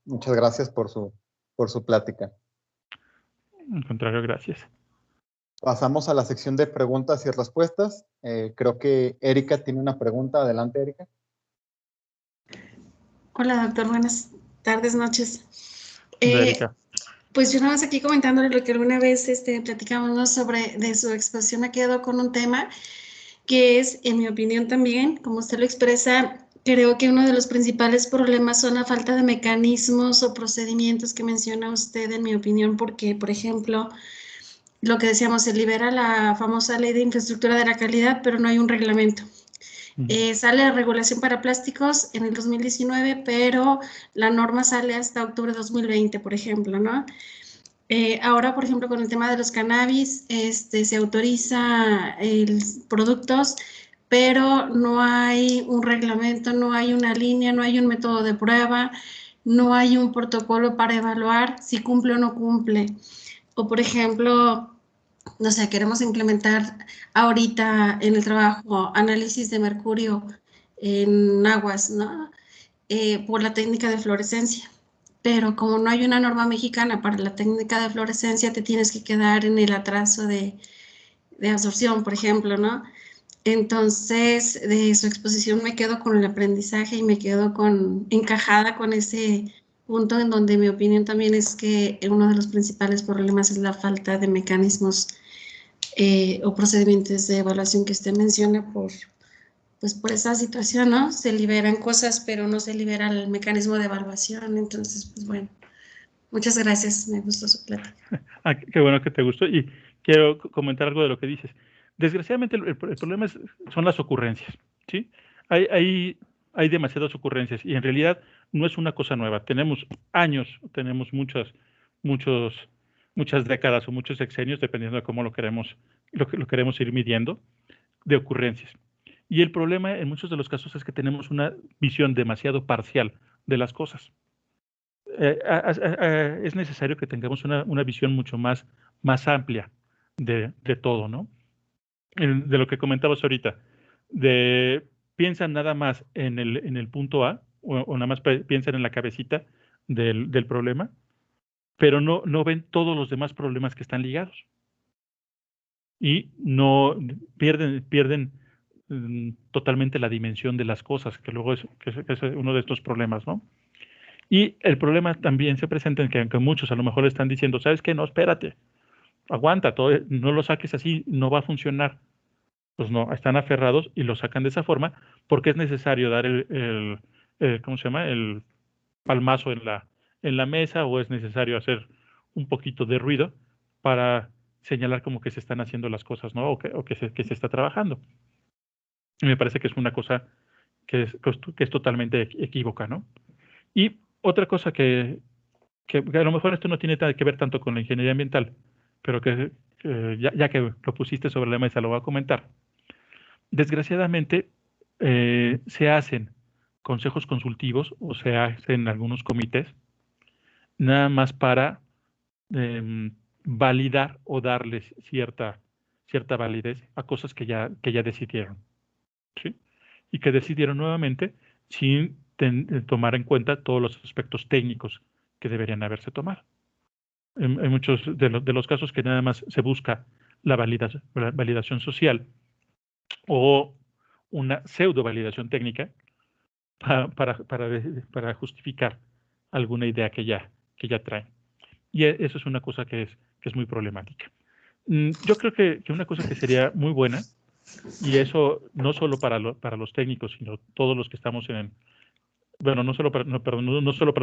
Muchas gracias por su plática. Al contrario, gracias. Pasamos a la sección de preguntas y respuestas. Creo que Erika tiene una pregunta. Adelante, Erika. Hola, doctor. Buenas tardes, noches. Erika. Pues yo nada más aquí comentándole lo que alguna vez platicamos, ¿no? Sobre de su exposición, me quedo con un tema que es, en mi opinión también, como usted lo expresa, creo que uno de los principales problemas son la falta de mecanismos o procedimientos que menciona usted, en mi opinión, porque, por ejemplo, lo que decíamos, se libera la famosa Ley de Infraestructura de la Calidad, pero no hay un reglamento. Sale la regulación para plásticos en el 2019, pero la norma sale hasta octubre de 2020, por ejemplo, ¿no? Ahora, por ejemplo, con el tema de los cannabis, se autoriza productos, pero no hay un reglamento, no hay una línea, no hay un método de prueba, no hay un protocolo para evaluar si cumple o no cumple. O, por ejemplo, no sé, queremos implementar ahorita en el trabajo análisis de mercurio en aguas, ¿no? Por la técnica de fluorescencia. Pero como no hay una norma mexicana para la técnica de fluorescencia, te tienes que quedar en el atraso de absorción, por ejemplo, ¿no? Entonces, de su exposición me quedo con el aprendizaje y me quedo encajada con ese punto en donde mi opinión también es que uno de los principales problemas es la falta de mecanismos o procedimientos de evaluación que usted menciona por esa situación, ¿no? Se liberan cosas, pero no se libera el mecanismo de evaluación. Entonces, pues bueno, muchas gracias. Me gustó su plática. Qué bueno que te gustó. Y quiero comentar algo de lo que dices. Desgraciadamente, el problema son las ocurrencias, ¿sí? Hay demasiadas ocurrencias y en realidad no es una cosa nueva. Tenemos años, tenemos muchas décadas o muchos sexenios, dependiendo de cómo lo queremos ir midiendo, de ocurrencias. Y el problema en muchos de los casos es que tenemos una visión demasiado parcial de las cosas. Es necesario que tengamos una visión mucho más amplia de todo, ¿no? De lo que comentabas ahorita, piensan nada más en el punto A, o nada más piensan en la cabecita del problema, pero no ven todos los demás problemas que están ligados. Y no pierden totalmente la dimensión de las cosas, que luego es uno de estos problemas, ¿no? Y el problema también se presenta en que muchos a lo mejor están diciendo, ¿sabes qué? No, espérate, aguanta, no lo saques así, no va a funcionar. Pues no, están aferrados y lo sacan de esa forma porque es necesario dar ¿cómo se llama? El palmazo en la mesa, o es necesario hacer un poquito de ruido para señalar como que se están haciendo las cosas, ¿no? O que se está trabajando. Y me parece que es una cosa que es totalmente equívoca, ¿no? Y otra cosa que a lo mejor esto no tiene que ver tanto con la ingeniería ambiental, pero que ya que lo pusiste sobre la mesa, lo voy a comentar. Desgraciadamente, se hacen consejos consultivos o se hacen algunos comités nada más para validar o darles cierta validez a cosas que ya decidieron, ¿sí? Y que decidieron nuevamente sin tomar en cuenta todos los aspectos técnicos que deberían haberse tomado. En muchos de los casos que nada más se busca la validación social o una pseudo validación técnica para justificar alguna idea que ya traen. Y eso es una cosa que es muy problemática. Yo creo que una cosa que sería muy buena, y eso no solo para los técnicos, sino todos los que estamos no solo para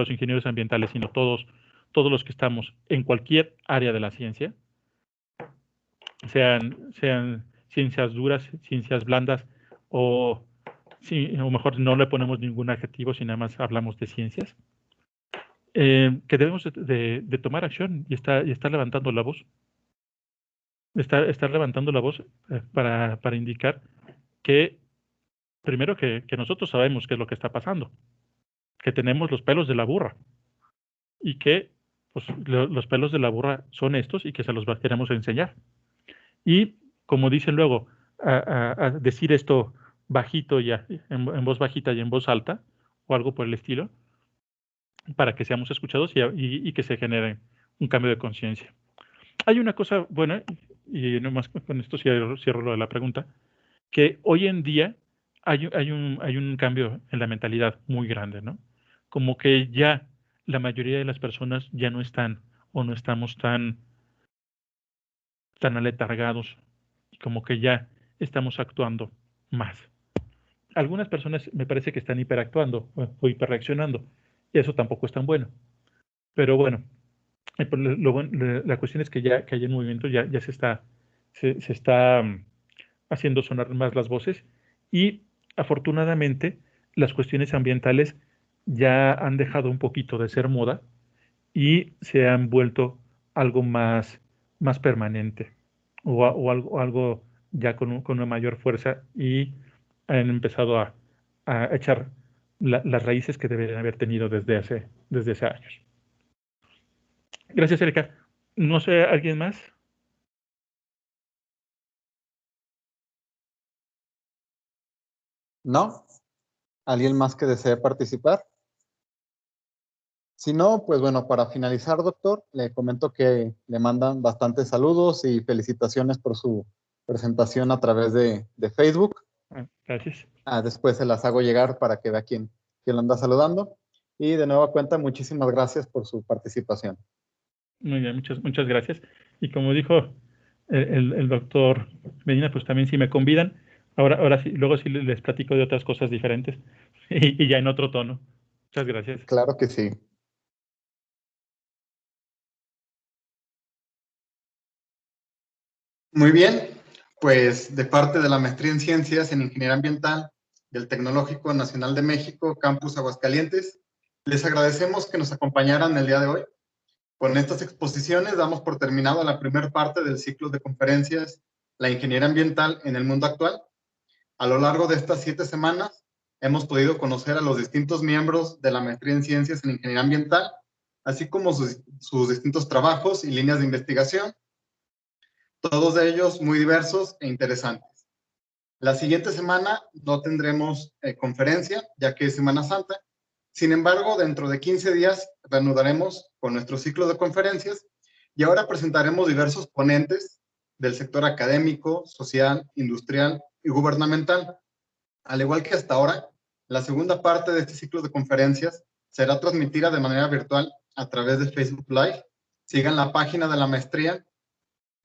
los ingenieros ambientales, sino todos los que estamos en cualquier área de la ciencia, sean ciencias duras, ciencias blandas o sí, o mejor no le ponemos ningún adjetivo, si nada más hablamos de ciencias, que debemos de tomar acción y estar levantando la voz. Estar levantando la voz para indicar que, primero, que nosotros sabemos qué es lo que está pasando, que tenemos los pelos de la burra y que pues, los pelos de la burra son estos y que se los queremos enseñar. Y como dicen luego, a decir esto bajito y en voz bajita y en voz alta, o algo por el estilo, para que seamos escuchados y que se genere un cambio de conciencia. Hay una cosa buena, y nomás con esto cierro lo de la pregunta, que hoy en día hay un cambio en la mentalidad muy grande, ¿no? Como que ya la mayoría de las personas ya no están o no estamos tan aletargados, como que ya estamos actuando más. Algunas personas me parece que están hiperactuando o hiperreaccionando, y eso tampoco es tan bueno. Pero bueno, la cuestión es que ya que hay un movimiento, ya se está haciendo sonar más las voces, y afortunadamente las cuestiones ambientales ya han dejado un poquito de ser moda y se han vuelto algo más permanente o algo ya con una mayor fuerza, y han empezado a echar las raíces que deberían haber tenido desde hace años. Gracias, Erika. No sé, ¿alguien más? ¿No? ¿Alguien más que desee participar? Si no, pues bueno, para finalizar, doctor, le comento que le mandan bastantes saludos y felicitaciones por su presentación a través de Facebook. Gracias. Después se las hago llegar para que vea quién lo anda saludando. Y de nueva cuenta, muchísimas gracias por su participación. Muy bien, muchas gracias. Y como dijo el doctor Medina, pues también si me convidan, ahora sí, luego sí les platico de otras cosas diferentes y ya en otro tono. Muchas gracias. Claro que sí. Muy bien, pues de parte de la Maestría en Ciencias en Ingeniería Ambiental del Tecnológico Nacional de México, Campus Aguascalientes, les agradecemos que nos acompañaran el día de hoy. Con estas exposiciones damos por terminado la primera parte del ciclo de conferencias La Ingeniería Ambiental en el Mundo Actual. A lo largo de estas 7 semanas hemos podido conocer a los distintos miembros de la Maestría en Ciencias en Ingeniería Ambiental, así como sus distintos trabajos y líneas de investigación, todos de ellos muy diversos e interesantes. La siguiente semana no tendremos conferencia, ya que es Semana Santa. Sin embargo, dentro de 15 días reanudaremos con nuestro ciclo de conferencias y ahora presentaremos diversos ponentes del sector académico, social, industrial y gubernamental. Al igual que hasta ahora, la segunda parte de este ciclo de conferencias será transmitida de manera virtual a través de Facebook Live. Sigan la página de la maestría,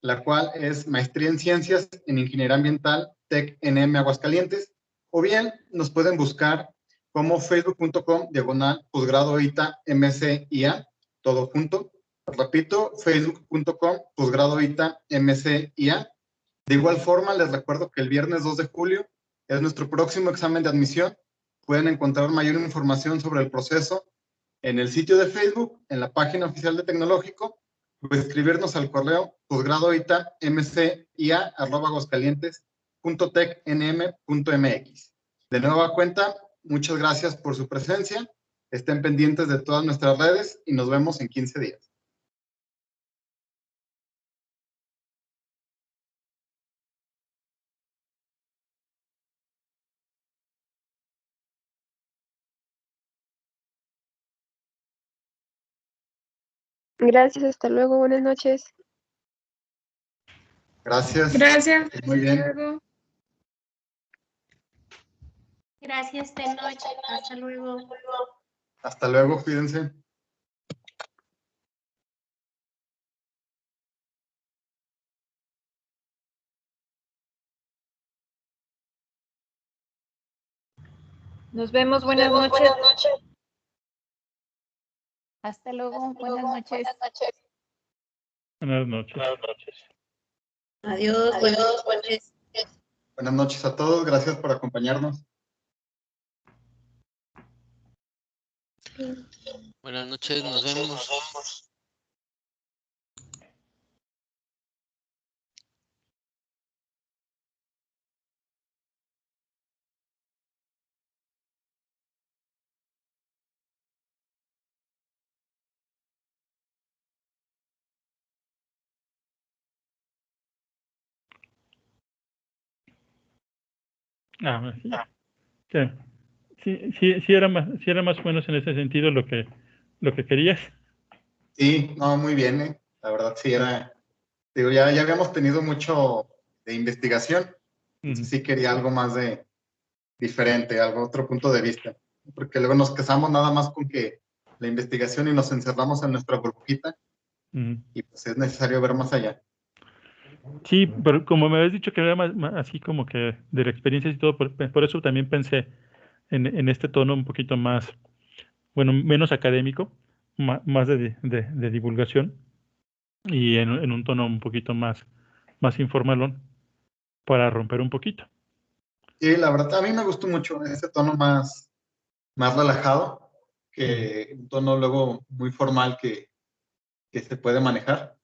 la cual es Maestría en Ciencias en Ingeniería Ambiental, TEC-NM Aguascalientes, o bien nos pueden buscar como facebook.com/posgrado ITA MCIA, todo junto. Repito, facebook.com/posgrado ITA MCIA. De igual forma, les recuerdo que el viernes 2 de julio es nuestro próximo examen de admisión. Pueden encontrar mayor información sobre el proceso en el sitio de Facebook, en la página oficial de Tecnológico, o escribirnos al correo posgradoita.mcia@aguascalientes.tecnm.mx. De nueva cuenta, muchas gracias por su presencia. Estén pendientes de todas nuestras redes y nos vemos en 15 días. Gracias, hasta luego, buenas noches. Gracias. Gracias. Muy bien. Hasta luego. Gracias, de noche. Hasta luego. Hasta luego, cuídense. Nos vemos, buenas noches. Hasta luego. Buenas noches. Buenas noches. Adiós. Buenas noches. Buenas noches a todos. Gracias por acompañarnos. Buenas noches, nos vemos. Sí, era más o menos en ese sentido lo que querías. Sí, no, muy bien, ¿eh? La verdad sí era, digo, ya habíamos tenido mucho de investigación, entonces sí quería algo más de diferente, algo, otro punto de vista, porque luego nos casamos nada más con que la investigación y nos encerramos en nuestra burbujita y pues es necesario ver más allá. Sí, pero como me habías dicho que era más así como que de la experiencia y todo, por eso también pensé en este tono un poquito más, bueno, menos académico, más de divulgación y en un tono un poquito más informalón para romper un poquito. Sí, la verdad, a mí me gustó mucho ese tono más relajado, que un tono luego muy formal que se puede manejar.